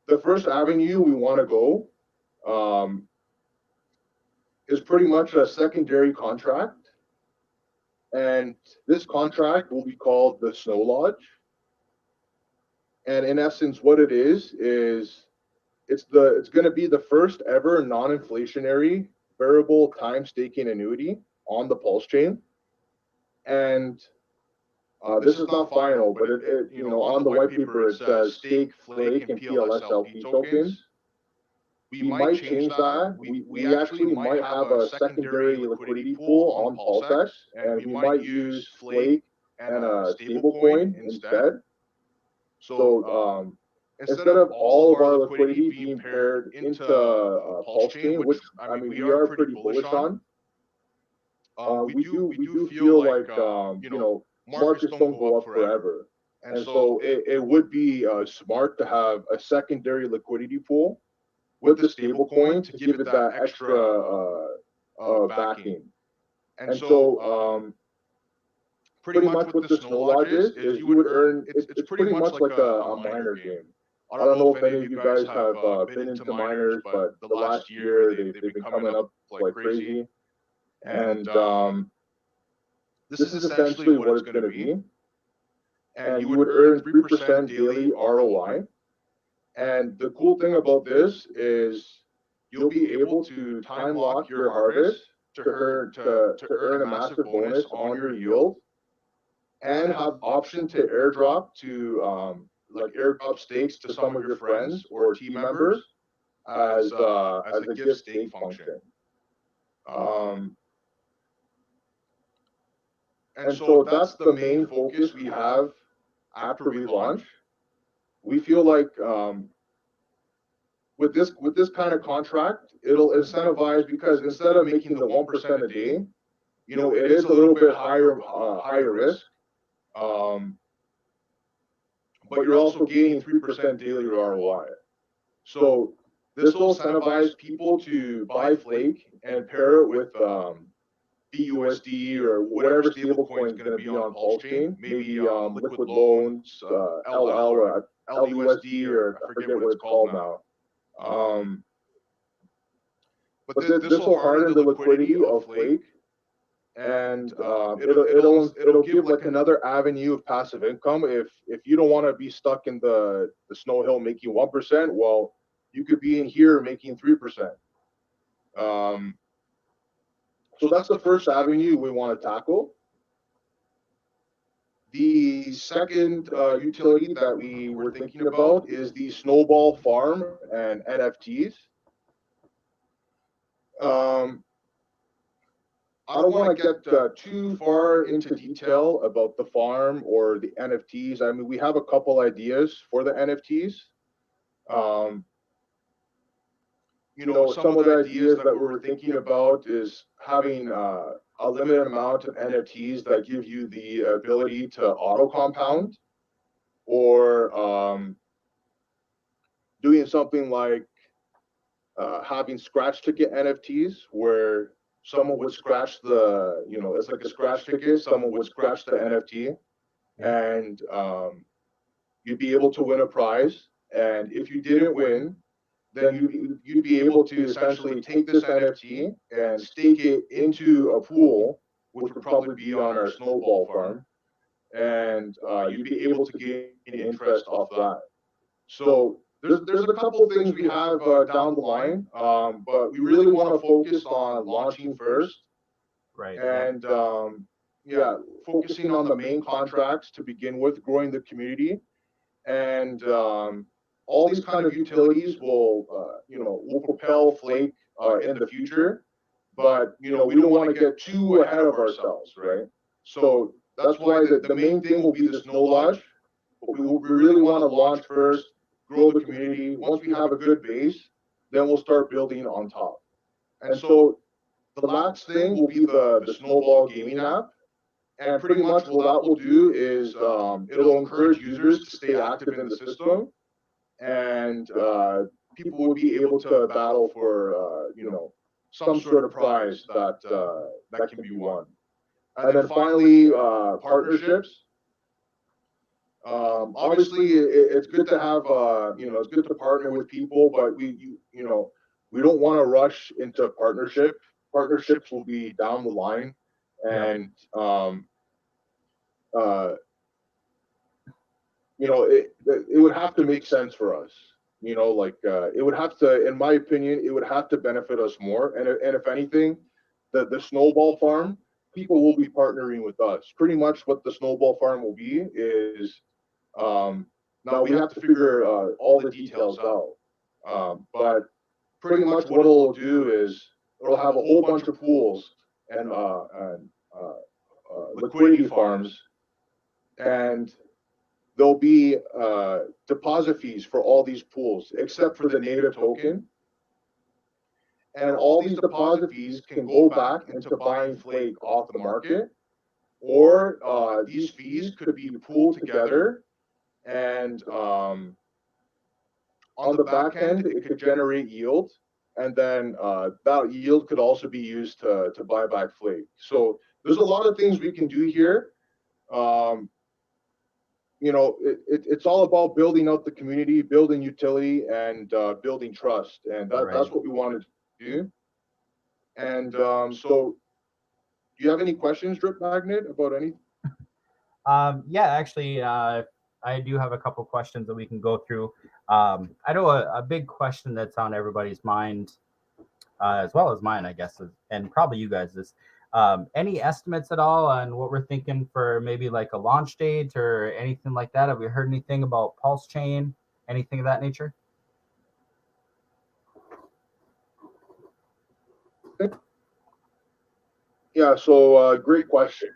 the first avenue we want to go is pretty much a secondary contract. And this contract will be called the Snow Lodge. And in essence, what it is it's going to be the first ever non-inflationary variable time staking annuity on the PulseChain. And this is not final, but it on the white paper it says stake, flake, and PLSLP tokens. We might change that. We actually might have a secondary liquidity pool on PulseX, and we might use flake and a stablecoin instead. So instead of all of our liquidity being paired into PulseChain, which I mean we are pretty bullish on, we do feel like markets don't go up forever, and so it would be smart to have a secondary liquidity pool with the stablecoin to give it that extra backing. And so pretty much what the Snow Lodge is you would earn, it's pretty much like a miner game. I don't know if any of you guys have been into miners, but the last year they've been coming up like crazy. And this is essentially what it's going to be. And you would earn 3% daily ROI. And the cool thing about this is you'll be able to time lock your harvest to earn a massive bonus on your yield, and have option to airdrop to like airdrop stakes to some of your friends or team members as a give stake function. And so that's the main focus we have after we launch. We feel like with this kind of contract, it'll incentivize, because instead of making the 1% a day, it is a little bit higher risk. But you're also gaining 3% daily ROI. So this will incentivize people to buy Flake and pair it with BUSD or whatever stablecoin is going to be on PulseChain, maybe liquid loans, LL or LUSD, or I forget what it's called now. But this will harden the liquidity of Flake, and it'll give like another avenue of passive income. If you don't want to be stuck in the Snow Hill making 1%, well, you could be in here making 3%. So that's the first avenue we want to tackle. The second utility that we were thinking about is the Snowball farm and NFTs. I don't want to get too far into detail about the farm or the NFTs. I mean, we have a couple ideas for the NFTs. Some of the ideas that we were thinking about is having a limited amount of NFTs that give you the ability to auto compound, or doing something like having scratch ticket NFTs, where someone would scratch the, it's like a scratch ticket, someone would scratch the NFT, and you'd be able to win a prize. And if you didn't win, then you'd be able to essentially take this NFT and stake it into a pool, which would probably be on our Snowball farm, and you'd be able to gain interest off that. So there's a couple things we have down the line, but we really want to focus on launching first, Right. And focusing on the main contracts to begin with, growing the community, and all these kind of utilities will propel Flake in the future, but we don't want to get too ahead of ourselves, right? So that's why the main thing will be the Snow Lodge. But we really want to launch first, grow the community. Once we have a good base, then we'll start building on top. And so the last thing will be the SnowBall gaming app. And pretty much what that will do is it'll encourage users to stay active in the system, and people would be able to battle for some sort of prize that can be won. And then finally, partnerships. Obviously, it's good to have it's good to partner with people, but we don't want to rush into a partnership. Partnerships will be down the line, and it would have to make sense for us. It would have to, in my opinion, it would have to benefit us more. And if anything, the snowball farm, people will be partnering with us. Pretty much what the snowball farm will be is, now we have to figure all the details out. But pretty much what it'll do is it'll have a whole bunch of pools and liquidity farms, and there'll be deposit fees for all these pools, except for the native token. And all these deposit fees can go back into buying flake off the market, or these fees could be pooled together, and on the back end, it could generate yield. And then that yield could also be used to buy back flake. So there's a lot of things we can do here. It's all about building out the community, building utility, and building trust. And that's what we wanted to do. And so do you have any questions, Drip Magnet, about anything? Yeah, actually, I do have a couple questions that we can go through. I know a big question that's on everybody's mind, as well as mine, I guess, and probably you guys, is any estimates at all on what we're thinking for maybe like a launch date or anything like that? Have we heard anything about PulseChain, anything of that nature? Yeah, so great question.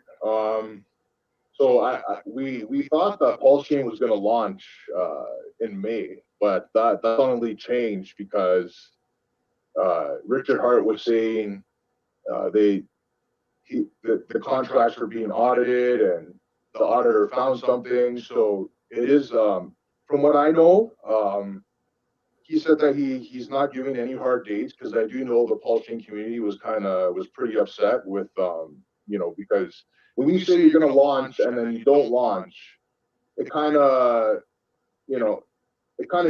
So we thought that PulseChain was going to launch in May, but that suddenly changed because Richard Hart was saying the contracts are being audited, and the auditor found something. So it is, from what I know, he said that he's not giving any hard dates, because I do know the PulseChain community was pretty upset with because when you say you're going to launch and then you don't launch, it kind of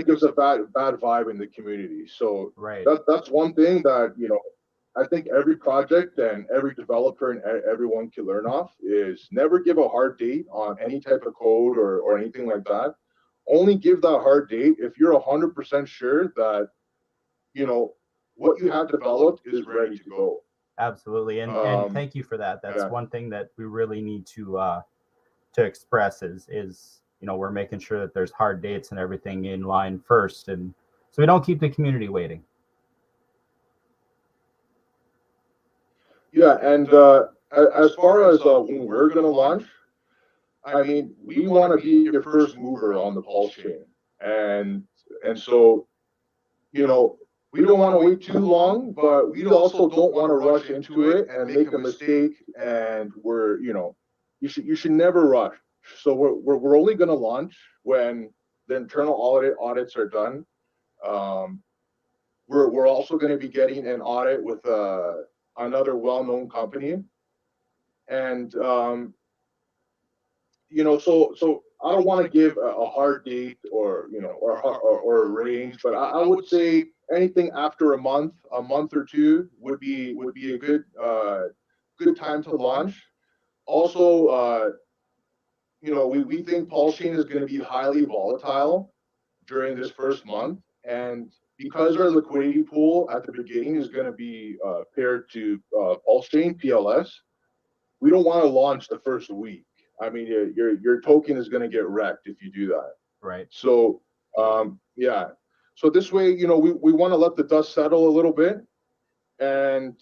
gives a bad vibe in the community. So that's one thing that I think every project and every developer and everyone can learn off, is never give a hard date on any type of code or anything like that. Only give that hard date if you're 100% sure that what you have developed is ready to go. Absolutely, and thank you for that. That's one thing that we really need to express is we're making sure that there's hard dates and everything in line first, and so we don't keep the community waiting. Yeah, and as far as when we're going to launch, I mean, we want to be your first mover on the PulseChain, and so we don't want to wait too long, but we also don't want to rush into it and make a mistake. And you should never rush. So we're only going to launch when the internal audits are done. We're also going to be getting an audit with another well-known company, and so I don't want to give a hard date or a range, but I would say anything after a month or two would be a good time to launch. Also, we think PulseChain is going to be highly volatile during this first month, and because our liquidity pool at the beginning is going to be paired to PulseChain PLS, we don't want to launch the first week. I mean, your token is going to get wrecked if you do that. Right. So, yeah. So this way, we want to let the dust settle a little bit, and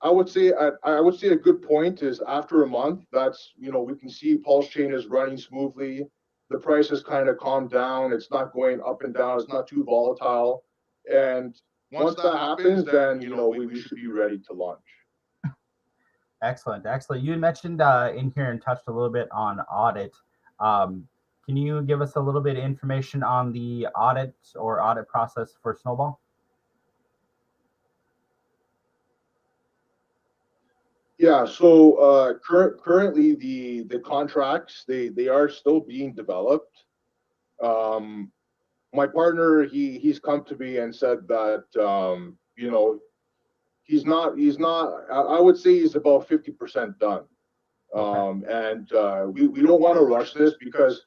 I would say a good point is after a month. That's we can see PulseChain is running smoothly. The price has kind of calmed down. It's not going up and down. It's not too volatile. And once that happens, then we should be ready to launch. Excellent. You had mentioned in here and touched a little bit on audit. Can you give us a little bit of information on the audit process for SnowBall? Yeah, so currently the contracts, they are still being developed. my partner, he's come to me and said that, you know, he's not, I would say he's about 50% done. And we don't want to rush this because,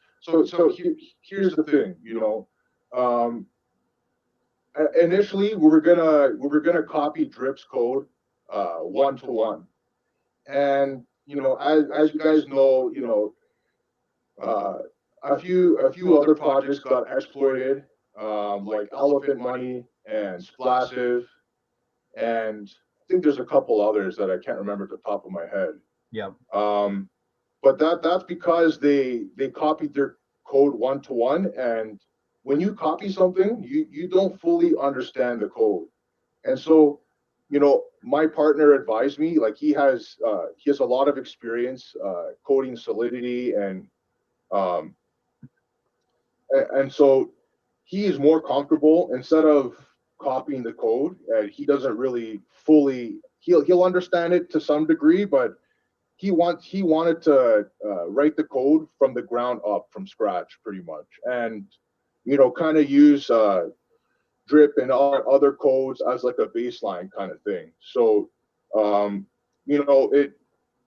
here's the thing, you know, initially we were gonna copy Drip's code, 1-to-1. And, you know, as you guys know, you know, a few other projects got exploited, like Elephant Money and Splassive, and I think there's a couple others that I can't remember at the top of my head. Yeah. But that's because they copied their code 1-to-1, and when you copy something, you don't fully understand the code. And so, you know, my partner advised me, like he has a lot of experience coding Solidity, and so he is more comfortable instead of copying the code, and he doesn't really fully, he'll understand it to some degree, but he wanted to write the code from the ground up, from scratch, pretty much, and, you know, kind of use Drip and other codes as like a baseline kind of thing. So, you know,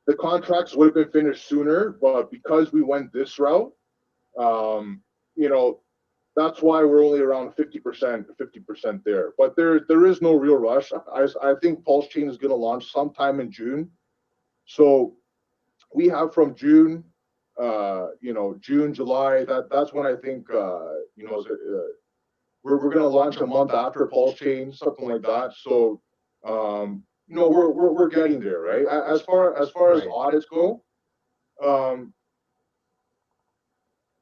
the contracts would have been finished sooner, but because we went this route, you know, that's why we're only around 50% there. But there is no real rush. I think PulseChain is going to launch sometime in June. So we have from June, you know, June, July, that's when I think, you know, we're going to launch a month after PulseChain, something like that. So, you know, we're getting there, right? As far as audits go,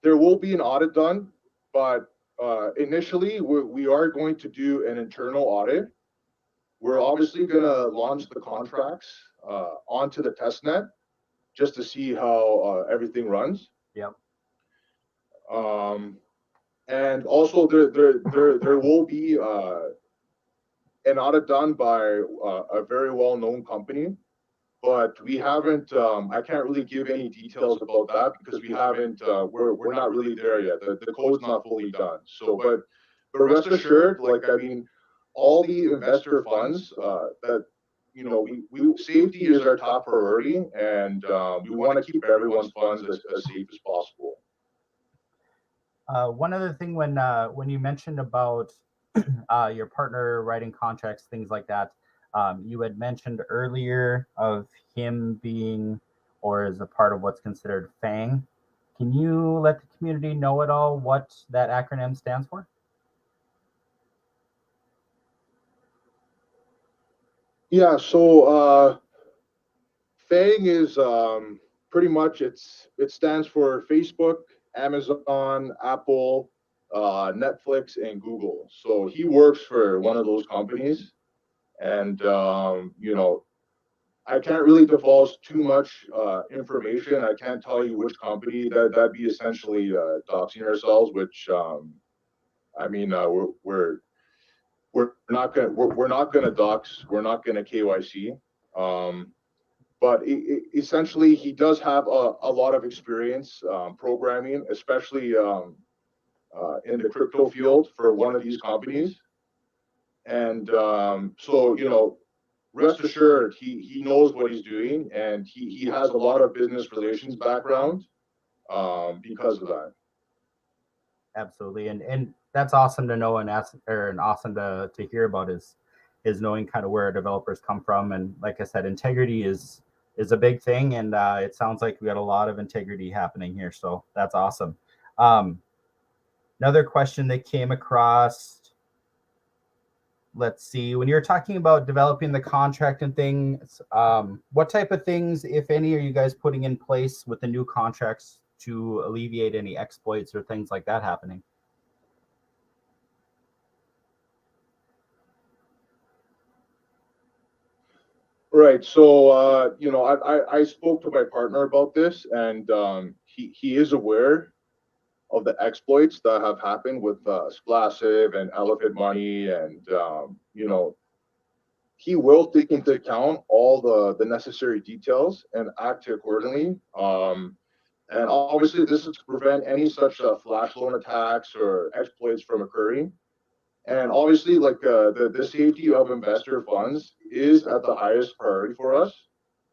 there will be an audit done, but initially we are going to do an internal audit. We're obviously going to launch the contracts onto the testnet just to see how everything runs. Yep. And also there will be an audit done by a very well-known company, but we haven't, I can't really give any details about that because we haven't, we're not really there yet. The code's not fully done. So, but rest assured, like, I mean, all the investor funds that, you know, we safety is our top priority, and we want to keep everyone's funds as safe as possible. One other thing, when you mentioned about your partner writing contracts, things like that, you had mentioned earlier of him being, or as a part of what's considered FANG. Can you let the community know at all what that acronym stands for? Yeah, so FANG is pretty much, it stands for Facebook, Amazon, Apple, Netflix, and Google. So he works for one of those companies, and you know, I can't really divulge too much information. I can't tell you which company. That'd be essentially doxing ourselves, which I mean, we're not gonna dox. We're not gonna KYC. But essentially, he does have a lot of experience programming, especially in the crypto field for one of these companies. And so, you know, rest assured, he knows what he's doing, and he has a lot of business relations background because of that. Absolutely, and that's awesome to know, and awesome to hear about is knowing kind of where developers come from. And like I said, integrity is a big thing, and it sounds like we got a lot of integrity happening here, so that's awesome. Another question that came across, let's see, when you're talking about developing the contract and things, what type of things, if any, are you guys putting in place with the new contracts to alleviate any exploits or things like that happening? Right. So, you know, I spoke to my partner about this, and he is aware of the exploits that have happened with Splassive and Elephant Money, and you know, he will take into account all the necessary details and act accordingly. And obviously, this is to prevent any such flash loan attacks or exploits from occurring. And obviously, like the safety of investor funds is at the highest priority for us.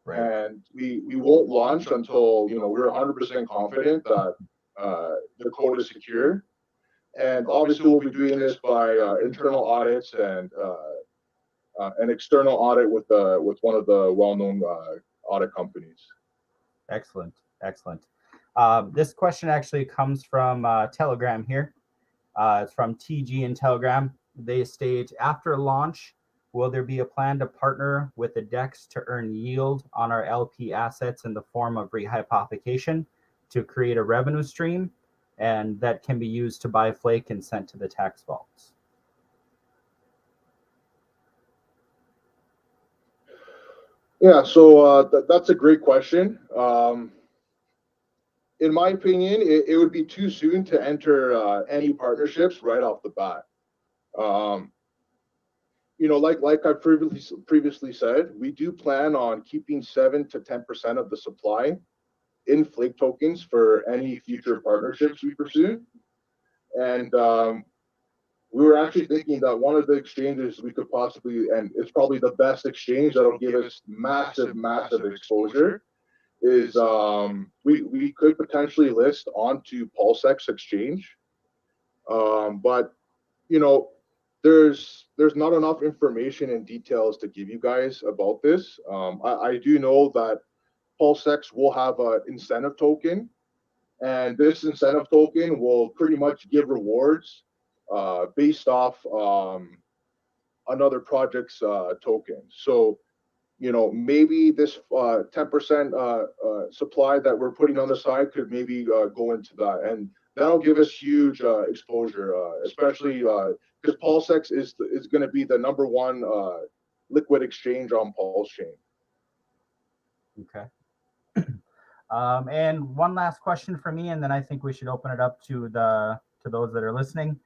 Right. And we won't launch until we're 100% confident that the code is secure. And obviously, we'll be doing this by internal audits and an external audit with one of the well-known audit companies. Excellent, excellent. This question actually comes from Telegram here. It's from TG in Telegram. They state, after launch, will there be a plan to partner with the DEX to earn yield on our LP assets in the form of rehypothecation to create a revenue stream, and that can be used to buy flake and sent to the tax vaults? Yeah, so that's a great question. In my opinion, it would be too soon to enter any partnerships right off the bat. Like I previously said, we do plan on keeping 7 to 10% of the supply in flake tokens for any future partnerships we pursue. And we were actually thinking that one of the exchanges we could possibly, and it's probably the best exchange that'll give us massive exposure, is we could potentially list onto PulseX exchange. But there's not enough information and details to give you guys about this. I do know that PulseX will have an incentive token, and this incentive token will pretty much give rewards based off another project's token. So maybe this 10% supply that we're putting on the side could maybe go into that, and that'll give us huge exposure, especially because PulseX is going to be the #1 liquid exchange on PulseChain. Okay. And one last question for me, and then I think we should open it up to those that are listening.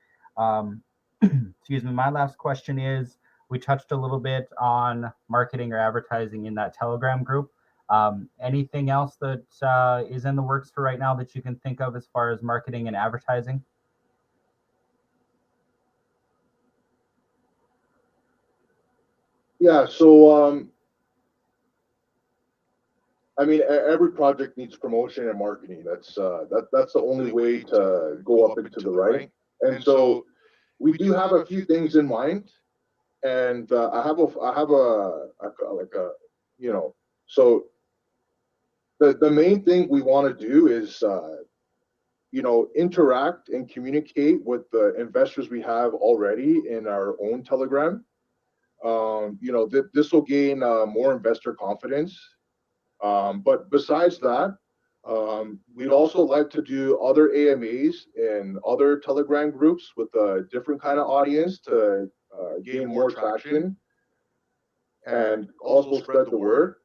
Excuse me. My last question is, we touched a little bit on marketing or advertising in that Telegram group. Anything else that is in the works for right now that you can think of as far as marketing and advertising? Yeah, so I mean, every project needs promotion and marketing. That's the only way to go up into the right. And so we do have a few things in mind, and I have a so the main thing we want to do is interact and communicate with the investors we have already in our own Telegram. This will gain more investor confidence. But besides that, we'd also like to do other AMAs in other Telegram groups with a different kind of audience to gain more traction and also spread the word.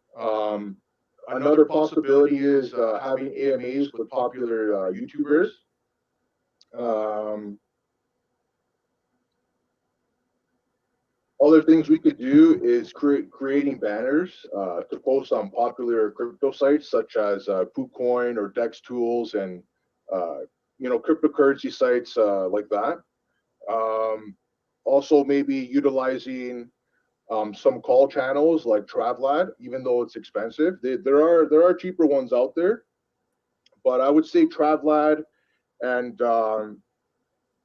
Another possibility is having AMAs with popular YouTubers. Other things we could do is creating banners to post on popular crypto sites such as KuCoin or Dex Tools and cryptocurrency sites like that. Also, maybe utilizing some call channels like Travlad, even though it's expensive. There are cheaper ones out there, but I would say Travlad, and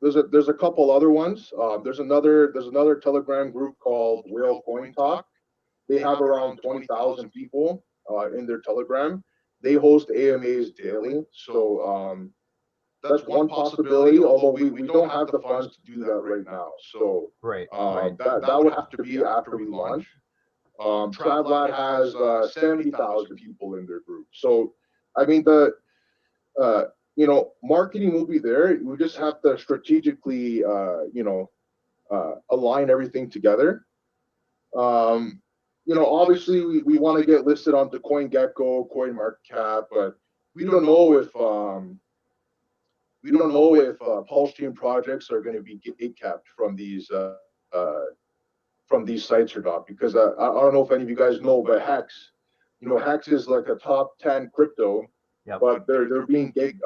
there's a couple other ones. There's another Telegram group called Whale Coin Talk. They have around 20,000 people in their Telegram. They host AMAs daily, so that's one possibility. Although we don't have the funds to do that right now, so right. That would have to be after we launch. Travlad has 70,000 people in their group, so I mean marketing will be there. We just have to strategically, align everything together. Obviously we want to get listed onto CoinGecko, CoinMarketCap, but we don't know if PulseChain projects are going to be gatekept from these sites or not, because I don't know if any of you guys know, but Hex is like a top 10 crypto but they're being gate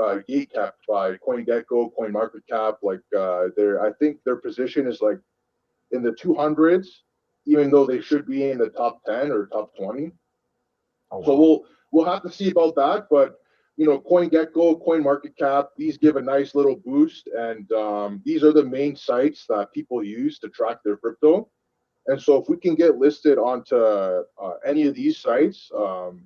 kept by CoinGecko, CoinMarketCap. Like I think their position is like in the 200s, even though they should be in the top 10 or top 20. Oh, wow. So we'll have to see about that. But CoinGecko, CoinMarketCap, these give a nice little boost, and these are the main sites that people use to track their crypto. And so if we can get listed onto any of these sites, it'll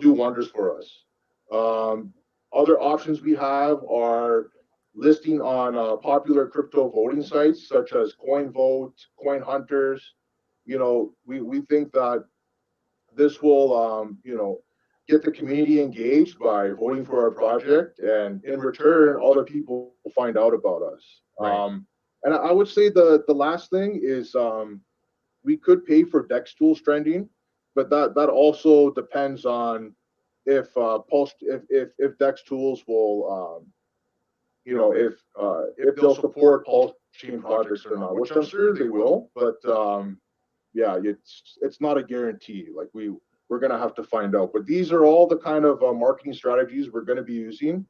do wonders for us. Other options we have are listing on popular crypto voting sites such as CoinVote, Coin Hunters. We think that this will, get the community engaged by voting for our project, and in return, other people will find out about us. Right. And I would say the last thing is we could pay for DEX tools trending, but that also depends on if if DEX tools will if they'll support PulseChain projects or not, which I'm sure they will. But yeah, it's not a guarantee. Like we're gonna have to find out. But these are all the kind of marketing strategies we're gonna be using.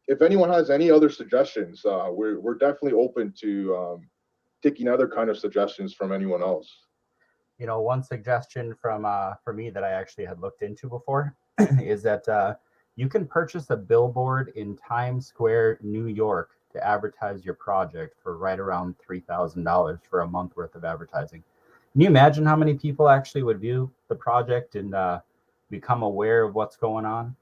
If anyone has any other suggestions, we're definitely open to taking other kind of suggestions from anyone else. One suggestion for me that I actually had looked into before is that you can purchase a billboard in Times Square, New York, to advertise your project for right around $3,000 for a month worth of advertising. Can you imagine how many people actually would view the project and become aware of what's going on?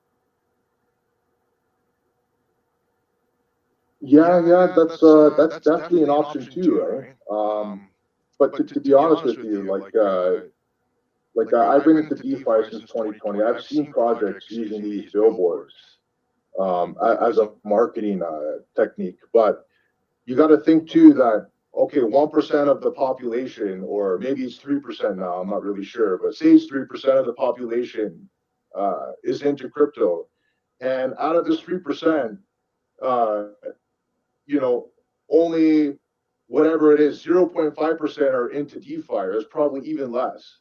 Yeah, that's definitely an option too, right? But to be honest with you, I've been into DeFi since 2020. I've seen projects using these billboards as a marketing technique. But you got to think too that, okay, 1% of the population, or maybe it's 3% now, I'm not really sure, but say it's 3% of the population is into crypto. And out of this 3%, only whatever it is, 0.5% are into DeFi, or it's probably even less.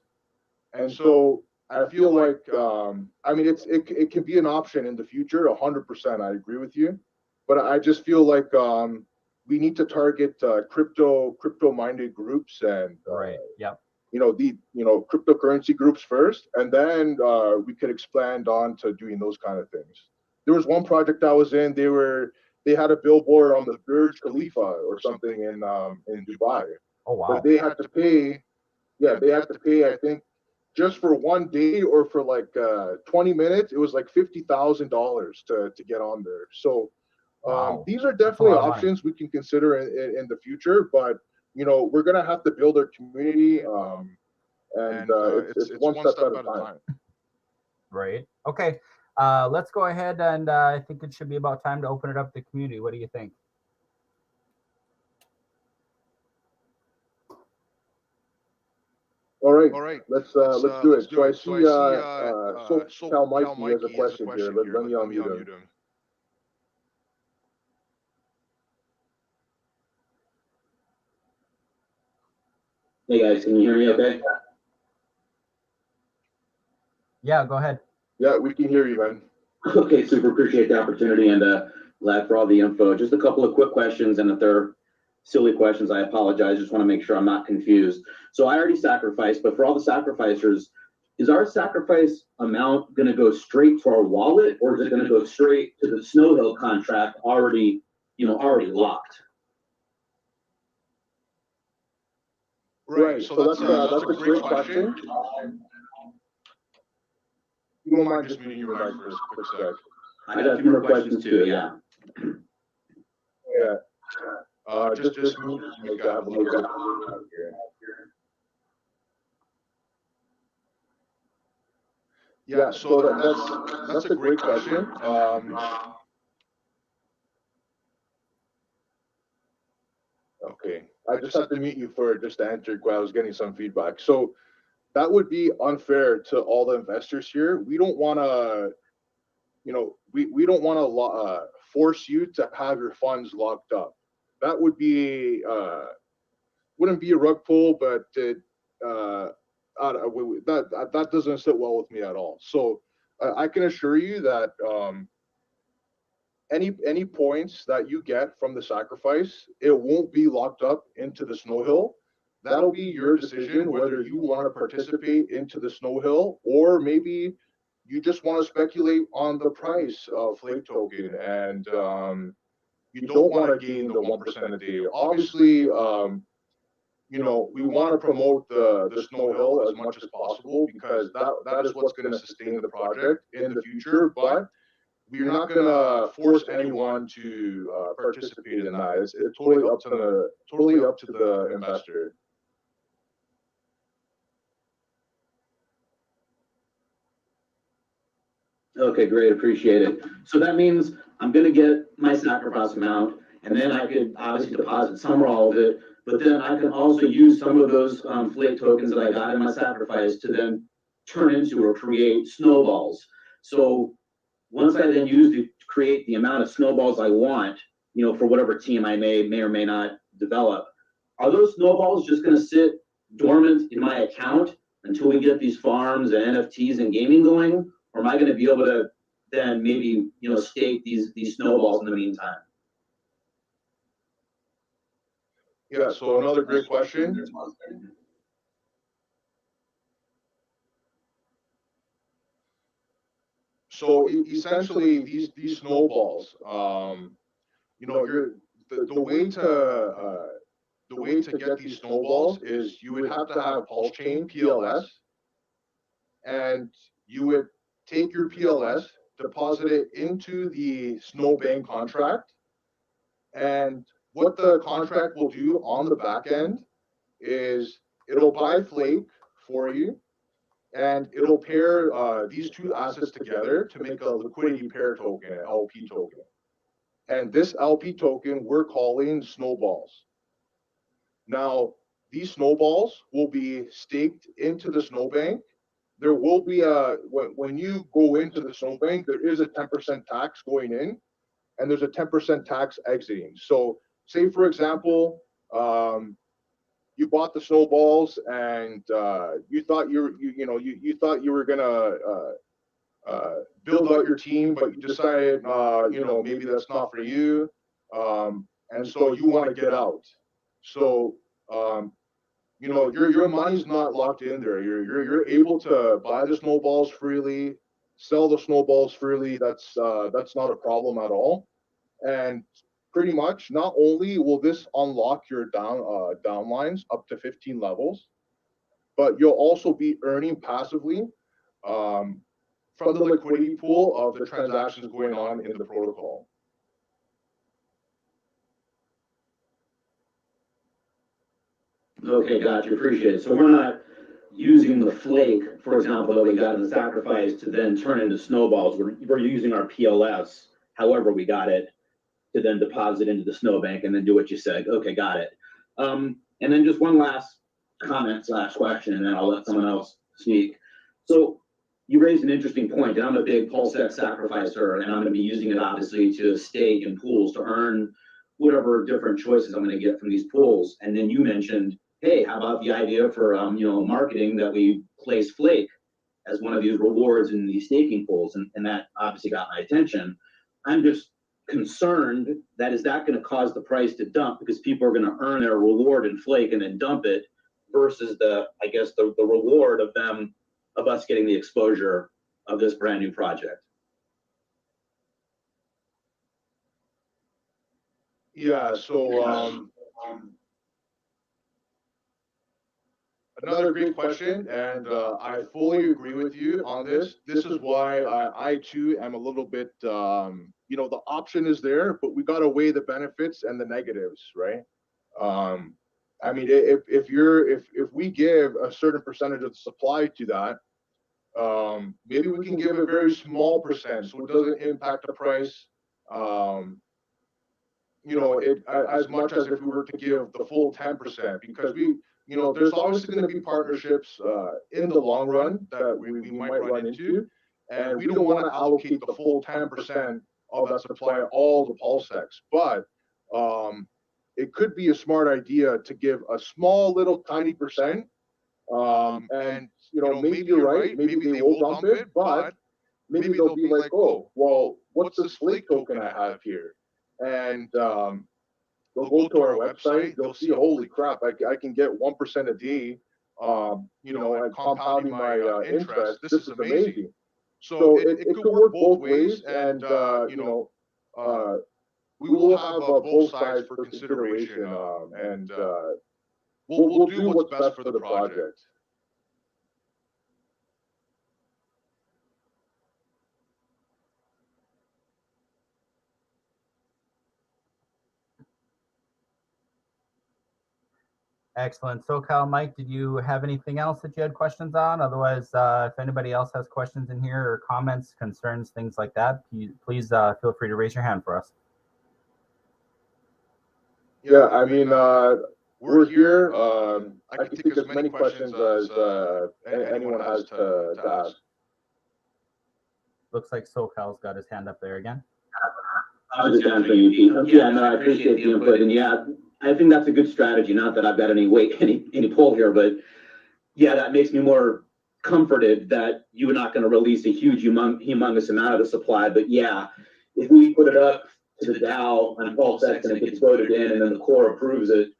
And so I feel like, it can be an option in the future, 100%. I agree with you. But I just feel like we need to target crypto-minded groups and, right. Yep. Cryptocurrency groups first, and then we could expand on to doing those kind of things. There was one project I was in, they had a billboard on the Burj Khalifa or something in Dubai. Oh, wow. But they had to pay, I think, just for one day or for like 20 minutes, it was like $50,000 to get on there. So Wow. these are definitely options we can consider in the future, but we're gonna have to build our community, and it's one step at a time. Right. Okay. Let's go ahead, and I think it should be about time to open it up to the community. What do you think? All right. Let's do it. So I see Cal Mikey has a question here. Let me unmute him. Hey guys, can you hear me okay? Yeah, go ahead. Yeah, we can hear you, man. Okay, super. Appreciate the opportunity, and glad for all the info. Just a couple of quick questions, and if they're silly questions, I apologize. Just want to make sure I'm not confused. So I already sacrificed, but for all the sacrificers, is our sacrifice amount going to go straight to our wallet, or is it going to go straight to the Snowhill contract already locked? Right. So that's a great question. You don't mind just muting your mic for a quick sec? I got a few more questions too. Yeah. Yeah. Just mute your mic. I have a little bit here. Yeah. So that's a great question. Okay. I just have to mute you for just to answer. I was getting some feedback. So that would be unfair to all the investors here. We don't want to, we don't want to force you to have your funds locked up. That would be wouldn't be a rug pull, but that doesn't sit well with me at all. So I can assure you that any points that you get from the sacrifice, it won't be locked up into the snow hill. That'll be your decision whether you want to participate into the snow hill, or maybe you just want to speculate on the price of Flake token, and you don't want to gain the 1% a day. Obviously, we want to promote the snow hill as much as possible, because that is what's going to sustain the project in the future. But we're not going to force anyone to participate in that. It's totally up to the investor. Okay, great, appreciate it. So that means I'm gonna get my sacrifice amount, and then I could obviously deposit some or all of it, but then I can also use some of those Flake tokens that I got in my sacrifice to then turn into or create snowballs. So once I then use to create the amount of snowballs I want, for whatever team I may or may not develop, are those snowballs just gonna sit dormant in my account until we get these farms and NFTs and gaming going? Or am I going to be able to then maybe stake these snowballs in the meantime? Yeah. So another great question. So essentially, these snowballs, the way to get these snowballs is you would have to have PulseChain PLS, and you would take your PLS, deposit it into the SnowBank contract, and what the contract will do on the back end is it'll buy Flake for you, and it'll pair these two assets together to make a liquidity pair token, an LP token. And this LP token we're calling Snowballs. Now, these snowballs will be staked into the SnowBank. There will be when you go into the SnowBank, there is a 10% tax going in, and there's a 10% tax exiting. So say, for example, you bought the snowballs, and you thought you thought you were gonna build out your team, but you decided maybe that's not for you, and so you want to get out. So your money's not locked in there. You're able to buy the snowballs freely, sell the snowballs freely. That's not a problem at all. And pretty much, not only will this unlock your downlines up to 15 levels, but you'll also be earning passively from the liquidity pool of the transactions going on in the protocol. Okay, gotcha, appreciate it. So we're not using the Flake, for example, that we got in the sacrifice to then turn into snowballs. We're using our PLS, however we got it, to then deposit into the SnowBank and then do what you said. Okay, got it. And then just one last comment / question, and then I'll let someone else speak. So you raised an interesting point, and I'm a big PulseX sacrificer, and I'm going to be using it obviously to stake in pools to earn whatever different choices I'm going to get from these pools. And then you mentioned, hey, how about the idea for marketing that we place Flake as one of these rewards in these staking pools, and that obviously got my attention. I'm just concerned that is that going to cause the price to dump because people are going to earn their reward in Flake and then dump it versus the reward of us getting the exposure of this brand new project. Yeah, so another great question, and I fully agree with you on this. This is why I too am a little bit, the option is there, but we got to weigh the benefits and the negatives, right? I mean, if we give a certain percentage of the supply to that, maybe we can give a very small percent so it doesn't impact the price. As much as if we were to give the full 10%, because there's obviously going to be partnerships in the long run that we might run into, and we don't want to allocate the full 10% of that supply all the PulseX. But it could be a smart idea to give a small little tiny percent And maybe you're right. Maybe they will dump it, but maybe they'll be like, oh, well, what's this flake token I have here? And they'll go to our website. They'll see, holy crap, I can get 1% a day. And compounding my interest. This is amazing. So it could work both ways, and we will have both sides for consideration, and we'll do what's best for the project. Excellent. SoCal Mike, did you have anything else that you had questions on? Otherwise, if anybody else has questions in here or comments, concerns, things like that, please feel free to raise your hand for us. Yeah, I mean, we're here. I can take as many questions as anyone has to ask. Looks like SoCal's got his hand up there again. I was just answering you, Pete. Yeah, no, I appreciate the input, and yeah, I think that's a good strategy. Not that I've got any pull here, but yeah, that makes me more comforted that you're not going to release a huge, humongous amount of the supply. But yeah, if we put it up to the DAO on PulseX and it gets voted in, and then the core approves it,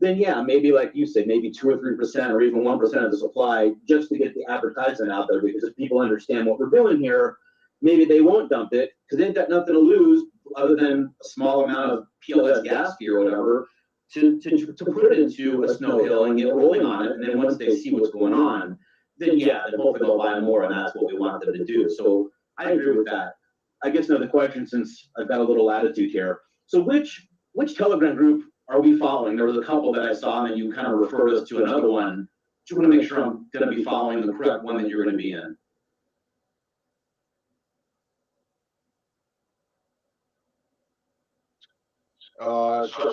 then yeah, maybe like you said, maybe 2 or 3% or even 1% of the supply, just to get the advertisement out there. Because if people understand what we're doing here, maybe they won't dump it because they've got nothing to lose other than a small amount of PLS gas fee or whatever to put it into a snow hill and get rolling on it. And then once they see what's going on, then yeah, then hopefully they'll buy more, and that's what we want them to do. So I agree with that. I guess another question, since I've got a little latitude here. So which Telegram group are we following? There was a couple that I saw, and then you kind of referred us to another one. Just want to make sure I'm going to be following the correct one that you're going to be in.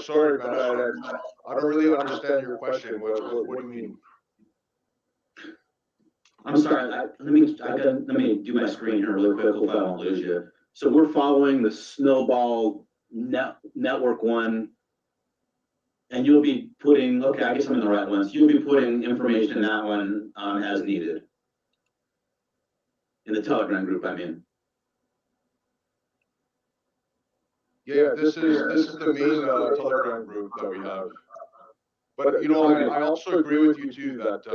Sorry, man. I don't really understand your question. What do you mean? I'm sorry. Let me do my screen here really quick so I don't lose you. So we're following the SnowBall Network one, and you'll be putting. Okay, I guess I'm in the right ones. You'll be putting information in that one as needed in the Telegram group. I mean. Yeah, this is the main Telegram group that we have. But I also agree with you too that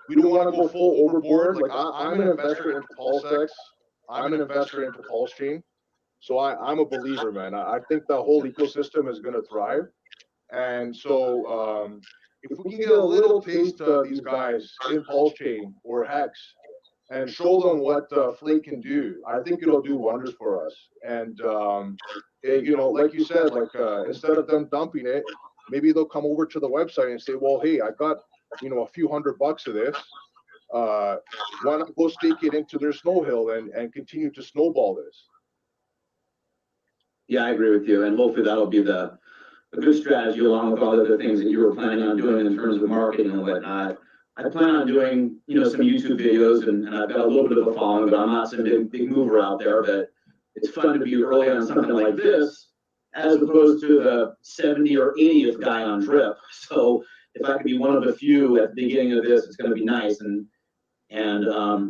we don't want to go full overboard. Like I'm an investor into PulseX. I'm an investor into PulseChain. So I'm a believer, man. I think the whole ecosystem is going to thrive. And so if we can get a little taste of these guys in PulseChain or Hex, and show them what Flake can do, I think it'll do wonders for us. And like you said, instead of them dumping it, maybe they'll come over to the website and say, well, hey, I got a few $100 of this. Why not go stake it into their snow hill and continue to snowball this? Yeah, I agree with you, and hopefully that'll be a good strategy along with all the other things that you were planning on doing in terms of marketing and whatnot. I plan on doing, some YouTube videos, and I've got a little bit of a following, but I'm not some big mover out there. But it's fun to be early on something like this, as opposed to the 70 or 80th guy on trip. So if I could be one of the few at the beginning of this, it's going to be nice. And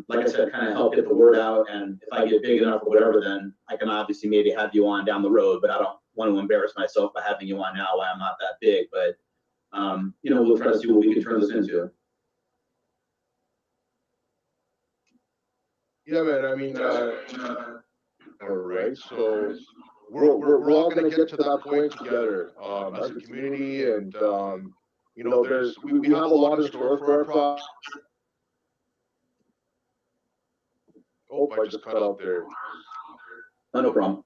like I said, kind of help get the word out. And if I get big enough or whatever, then I can obviously maybe have you on down the road. But I don't want to embarrass myself by having you on now while I'm not that big. But we'll try to see what we can turn this into. Yeah, man. I mean, all right. So we're all going to get to that point together as a community, and we have a lot in store for our project. Oh, I just cut out there. Oh, no problem.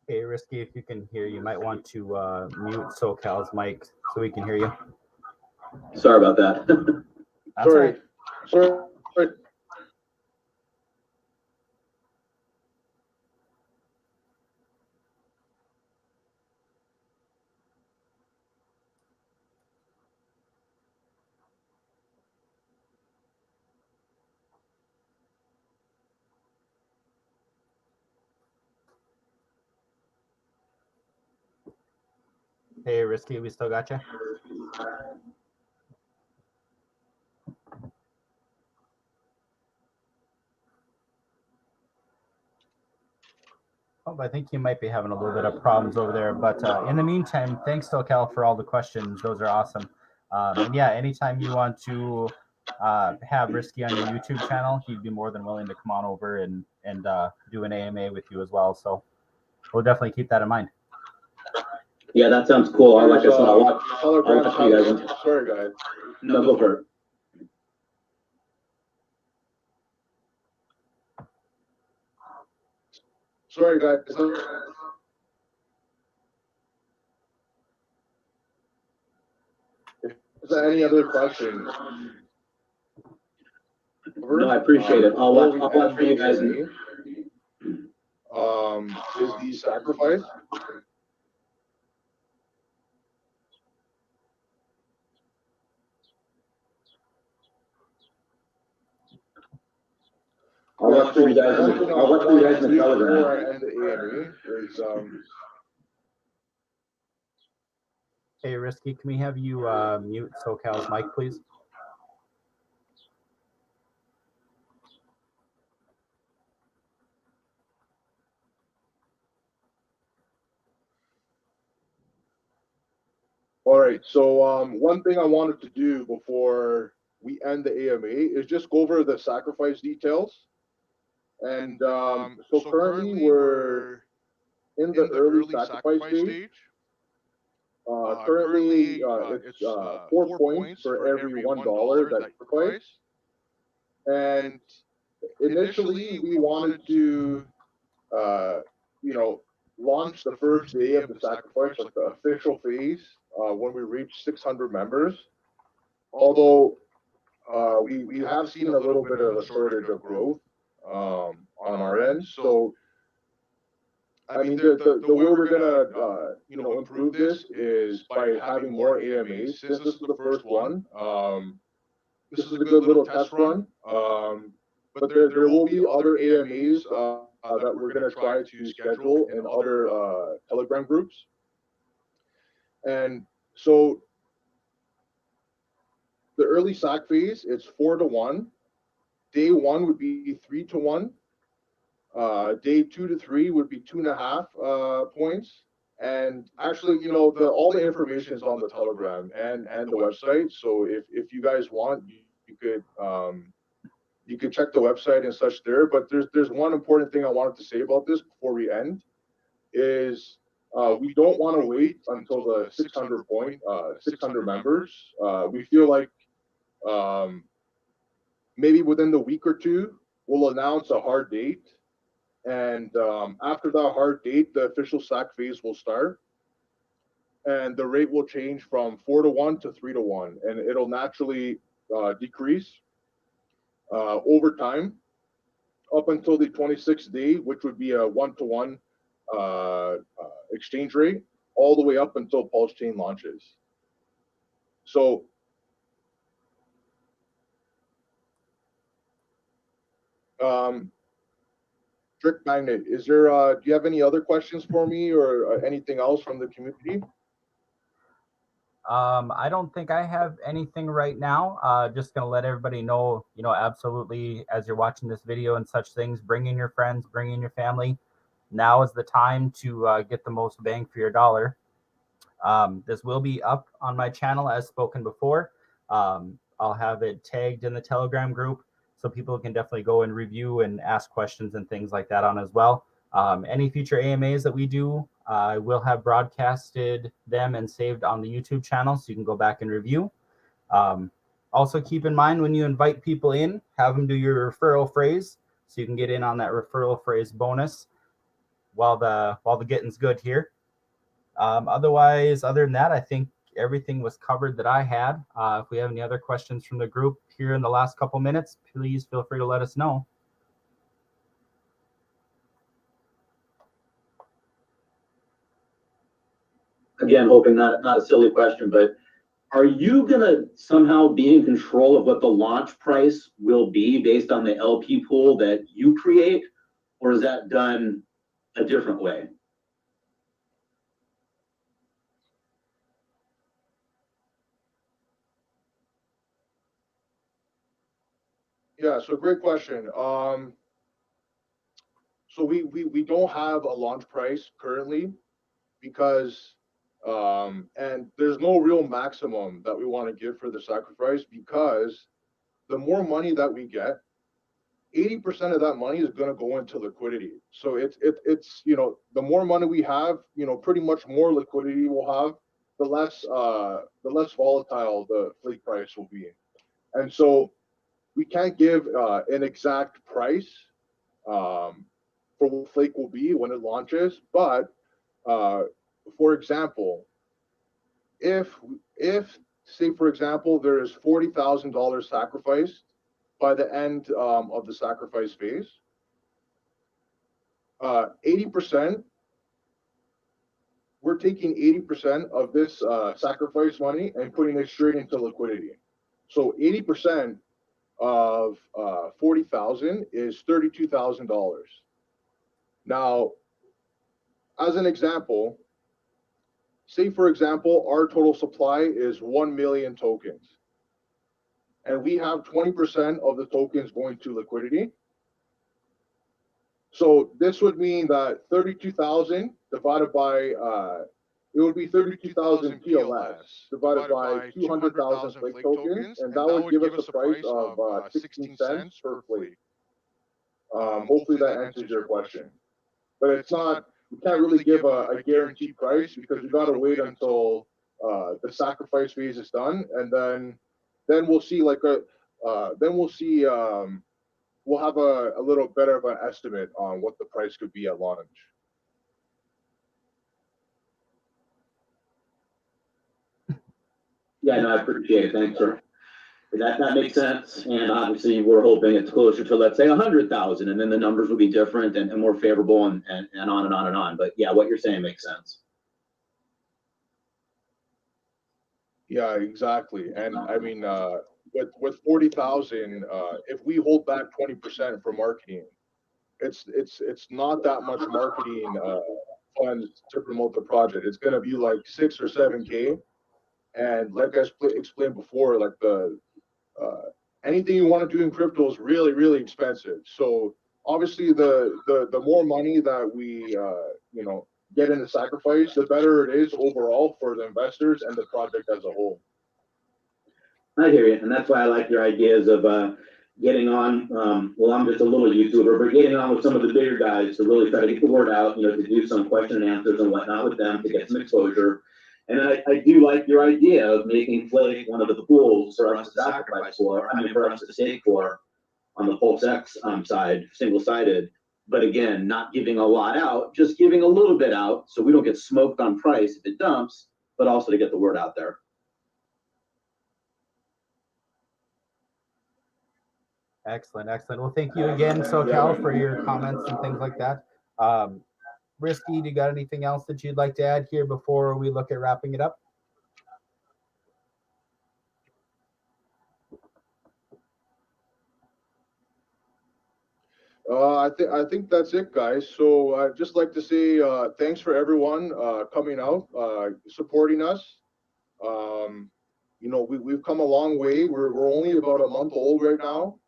Okay, Risky, if you can hear, you might want to mute SoCal's mic so we can hear you. Sorry about that. Sorry. Hey, Risky, we still got you. Oh, I think you might be having a little bit of problems over there. But in the meantime, thanks, SoCal, for all the questions. Those are awesome. And yeah, anytime you want to have Risky on your YouTube channel, he'd be more than willing to come on over and do an AMA with you as well. So we'll definitely keep that in mind. Yeah, that sounds cool. I like this one. I'll watch you guys. Sorry, guys. No, go for it. Sorry, guys. Is there any other questions? No, I appreciate it. I'll watch for you guys. Is the sacrifice? I'll watch for you guys. I'll watch for you guys in the Telegram. Before I end the AMA is Hey, Risky, can we have you mute SoCal's mic, please? all right. So one thing I wanted to do before we end the AMA is just go over the sacrifice details. And so currently we're in the early sacrifice stage. Currently, it's 4 points for every $1 that you sacrifice. And initially, we wanted to, launch the first day of the sacrifice, like the official phase, when we reach 600 members. Although we have seen a little bit of a shortage of growth on our end. So I mean, the way we're gonna improve this is by having more AMAs. Since this is the first one, this is a good little test run. But there will be other AMAs that we're gonna try to schedule in other Telegram groups. And so the early sac phase, it's 4-to-1. Day 1 would be 3-to-1. Day 2 to 3 would be 2.5 points. And actually, all the information is on the Telegram and the website. So if you guys want, you could check the website and such there. But there's one important thing I wanted to say about this before we end is we don't want to wait until the 600 members. We feel like maybe within the week or two, we'll announce a hard date. And after that hard date, the official sac phase will start. And the rate will change from 4-to-1 to 3-to-1. And it'll naturally decrease over time up until the 26th day, which would be a 1-to-1 exchange rate, all the way up until PulseChain launches. So Trick Magnet, is there do you have any other questions for me or anything else from the community? I don't think I have anything right now. Just gonna let everybody know, absolutely, as you're watching this video and such things, bring in your friends, bring in your family. Now is the time to get the most bang for your dollar. This will be up on my channel as spoken before. I'll have it tagged in the Telegram group, so people can definitely go and review and ask questions and things like that on as well. Any future AMAs that we do, I will have broadcasted them and saved on the YouTube channel, so you can go back and review. Also, keep in mind when you invite people in, have them do your referral phrase, so you can get in on that referral phrase bonus while the getting's good here. Otherwise, other than that, I think everything was covered that I had. If we have any other questions from the group here in the last couple minutes, please feel free to let us know. Again, hoping not a silly question, but are you gonna somehow be in control of what the launch price will be based on the LP pool that you create, or is that done a different way? Yeah, so great question. So we don't have a launch price currently because and there's no real maximum that we want to give for the sacrifice because the more money that we get, 80% of that money is going to go into liquidity. So it's the more money we have, pretty much more liquidity we'll have, the less volatile the flake price will be. And so we can't give an exact price for what flake will be when it launches, but for example, if say for example there is $40,000 sacrificed by the end of the sacrifice phase, 80%, we're taking 80% of this sacrifice money and putting it straight into liquidity. So 80% of 40,000 is $32,000. Now, as an example, say for example, our total supply is 1 million tokens, and we have 20% of the tokens going to liquidity. So this would mean that 32,000 divided by it would be 32,000 PLS divided by 200,000 flake tokens, and that would give us a price of 16 cents per flake. Hopefully that answers your question. But it's not, we can't really give a guaranteed price because we got to wait until the sacrifice phase is done, and then we'll see we'll have a little better of an estimate on what the price could be at launch. Yeah, no, I appreciate it. Thanks, sir. That makes sense. And obviously, we're hoping it's closer to, let's say, 100,000, and then the numbers will be different and more favorable, and on and on and on. But yeah, what you're saying makes sense. Yeah, exactly. And I mean, with 40,000, if we hold back 20% for marketing, it's not that much marketing funds to promote the project. It's going to be like 6 or 7K. And like I explained before, like anything you want to do in crypto is really, really expensive. So obviously, the more money that we get in the sacrifice, the better it is overall for the investors and the project as a whole. I hear you, and that's why I like your ideas of getting on. Well, I'm just a little YouTuber, but getting on with some of the bigger guys to really try to get the word out. To do some question and answers and whatnot with them to get some exposure. And I do like your idea of making flake one of the pools for us to sacrifice for. I mean, for us to stake for on the PulseX side, single-sided. But again, not giving a lot out, just giving a little bit out so we don't get smoked on price if it dumps, but also to get the word out there. Excellent, excellent. Well, thank you again, SoCal, for your comments and things like that. Risky, do you got anything else that you'd like to add here before we look at wrapping it up? I think that's it, guys. So I'd just like to say thanks for everyone coming out, supporting us. We've come a long way. We're only about a month old right now,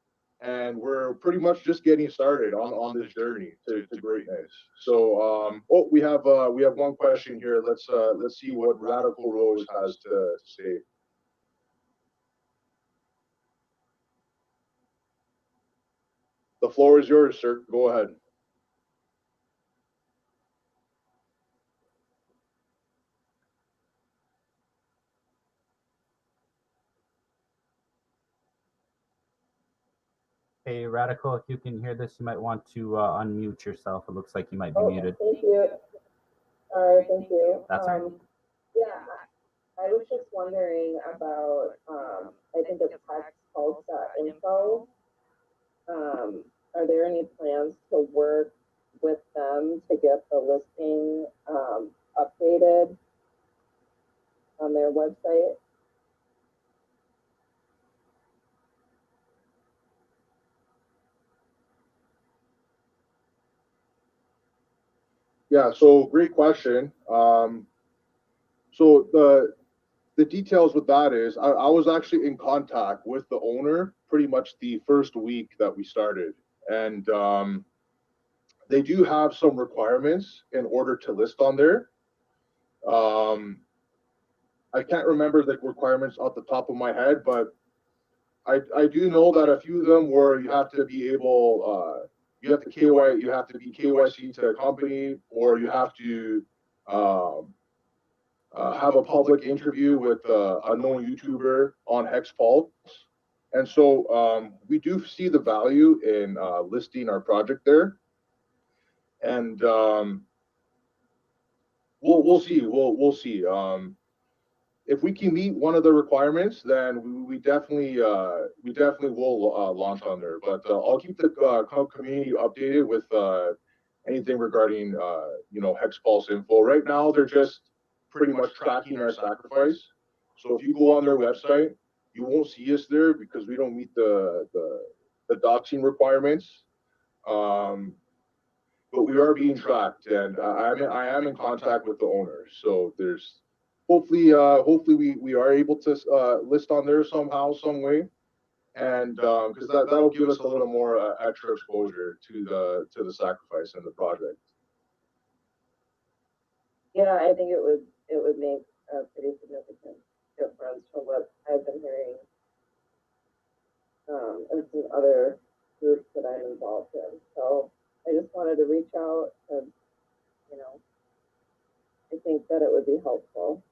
and we're pretty much just getting started on this journey to greatness. So we have one question here. Let's see what Radical Rose has to say. The floor is yours, sir. Go ahead. Hey, Radical, if you can hear this, you might want to unmute yourself. It looks like you might be muted. Thank you. All right, thank you. That's right. Yeah, I was just wondering about, I think it's text pulse.info. Are there any plans to work with them to get the listing updated on their website? Yeah, so great question. So the details with that is I was actually in contact with the owner pretty much the first week that we started, and they do have some requirements in order to list on there. I can't remember the requirements off the top of my head, but I do know that a few of them were you have to be able, you have to be KYC to a company, or you have to have a public interview with a known YouTuber on HexPulse. And so we do see the value in listing our project there. And we'll see. We'll see. If we can meet one of the requirements, then we definitely will launch on there. But I'll keep the community updated with anything regarding HexPulse info. Right now, they're just pretty much tracking our sacrifice. So if you go on their website, you won't see us there because we don't meet the doxing requirements. But we are being tracked, and I am in contact with the owner. So there's hopefully we are able to list on there somehow, some way, and because that'll give us a little more extra exposure to the sacrifice and the project. Yeah, I think it would make a pretty significant difference from what I've been hearing and some other groups that I'm involved in. So I just wanted to reach out and, I think that it would be helpful.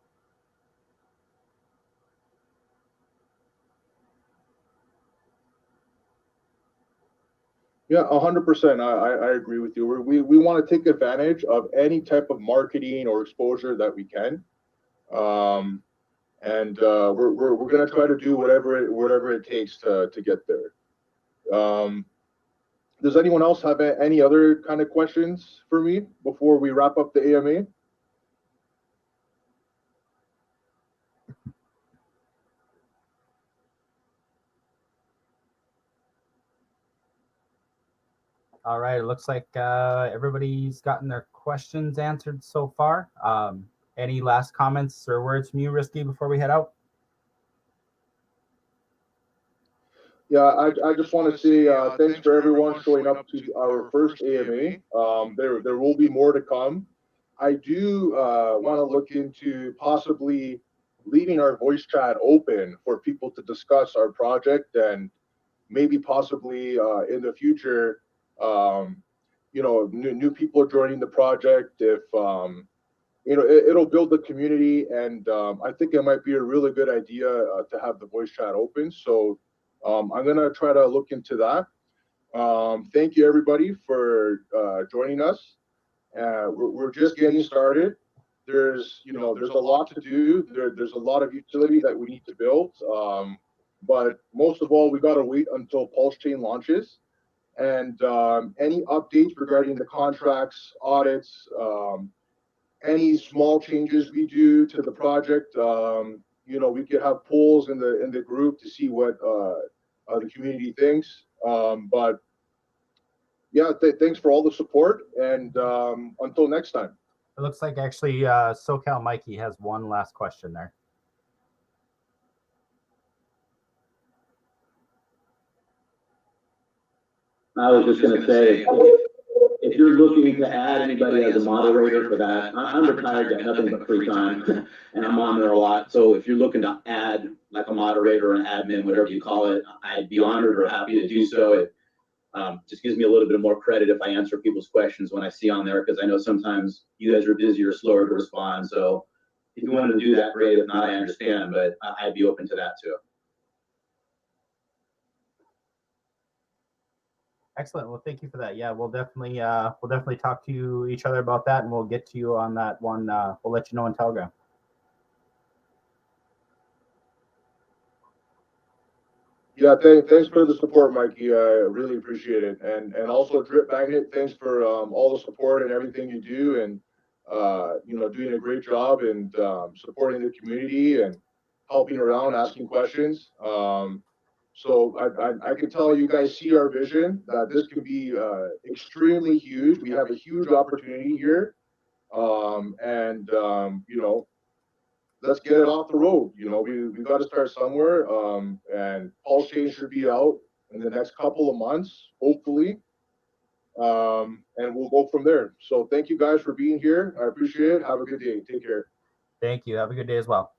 Yeah, 100%. I agree with you. We want to take advantage of any type of marketing or exposure that we can, and we're going to try to do whatever it takes to get there. Does anyone else have any other kind of questions for me before we wrap up the AMA? All right, it looks like everybody's gotten their questions answered so far. Any last comments or words from you, Risky, before we head out? Yeah, I just want to say thanks for everyone showing up to our first AMA. There will be more to come. I do want to look into possibly leaving our voice chat open for people to discuss our project, and maybe possibly in the future, new people are joining the project. If it'll build the community, and I think it might be a really good idea to have the voice chat open. So I'm gonna try to look into that. Thank you everybody for joining us. We're just getting started. There's a lot to do. There's a lot of utility that we need to build. But most of all, we got to wait until PulseChain launches, and any updates regarding the contracts, audits, any small changes we do to the project. We could have polls in the group to see what the community thinks. But yeah, thanks for all the support, and until next time. It looks like actually SoCal Mikey has one last question there. I was just going to say, if you're looking to add anybody as a moderator for that, I'm retired, got nothing but free time, and I'm on there a lot. So if you're looking to add like a moderator or an admin, whatever you call it, I'd be honored or happy to do so. It just gives me a little bit more credit if I answer people's questions when I see on there, because I know sometimes you guys are busy or slower to respond. So if you wanted to do that, great. If not, I understand, but I'd be open to that too. Excellent. Well, thank you for that. Yeah, we'll definitely talk to each other about that, and we'll get to you on that one. We'll let you know on Telegram. Yeah, thanks for the support, Mikey. I really appreciate it, and also Drip Magnet, thanks for all the support and everything you do, and doing a great job and supporting the community and helping around, asking questions. So I can tell you guys see our vision that this can be extremely huge. We have a huge opportunity here, and let's get it off the road. You know, we got to start somewhere. And PulseChain should be out in the next couple of months, hopefully. And we'll go from there. So thank you guys for being here. I appreciate it. Have a good day. Take care. Thank you. Have a good day as well.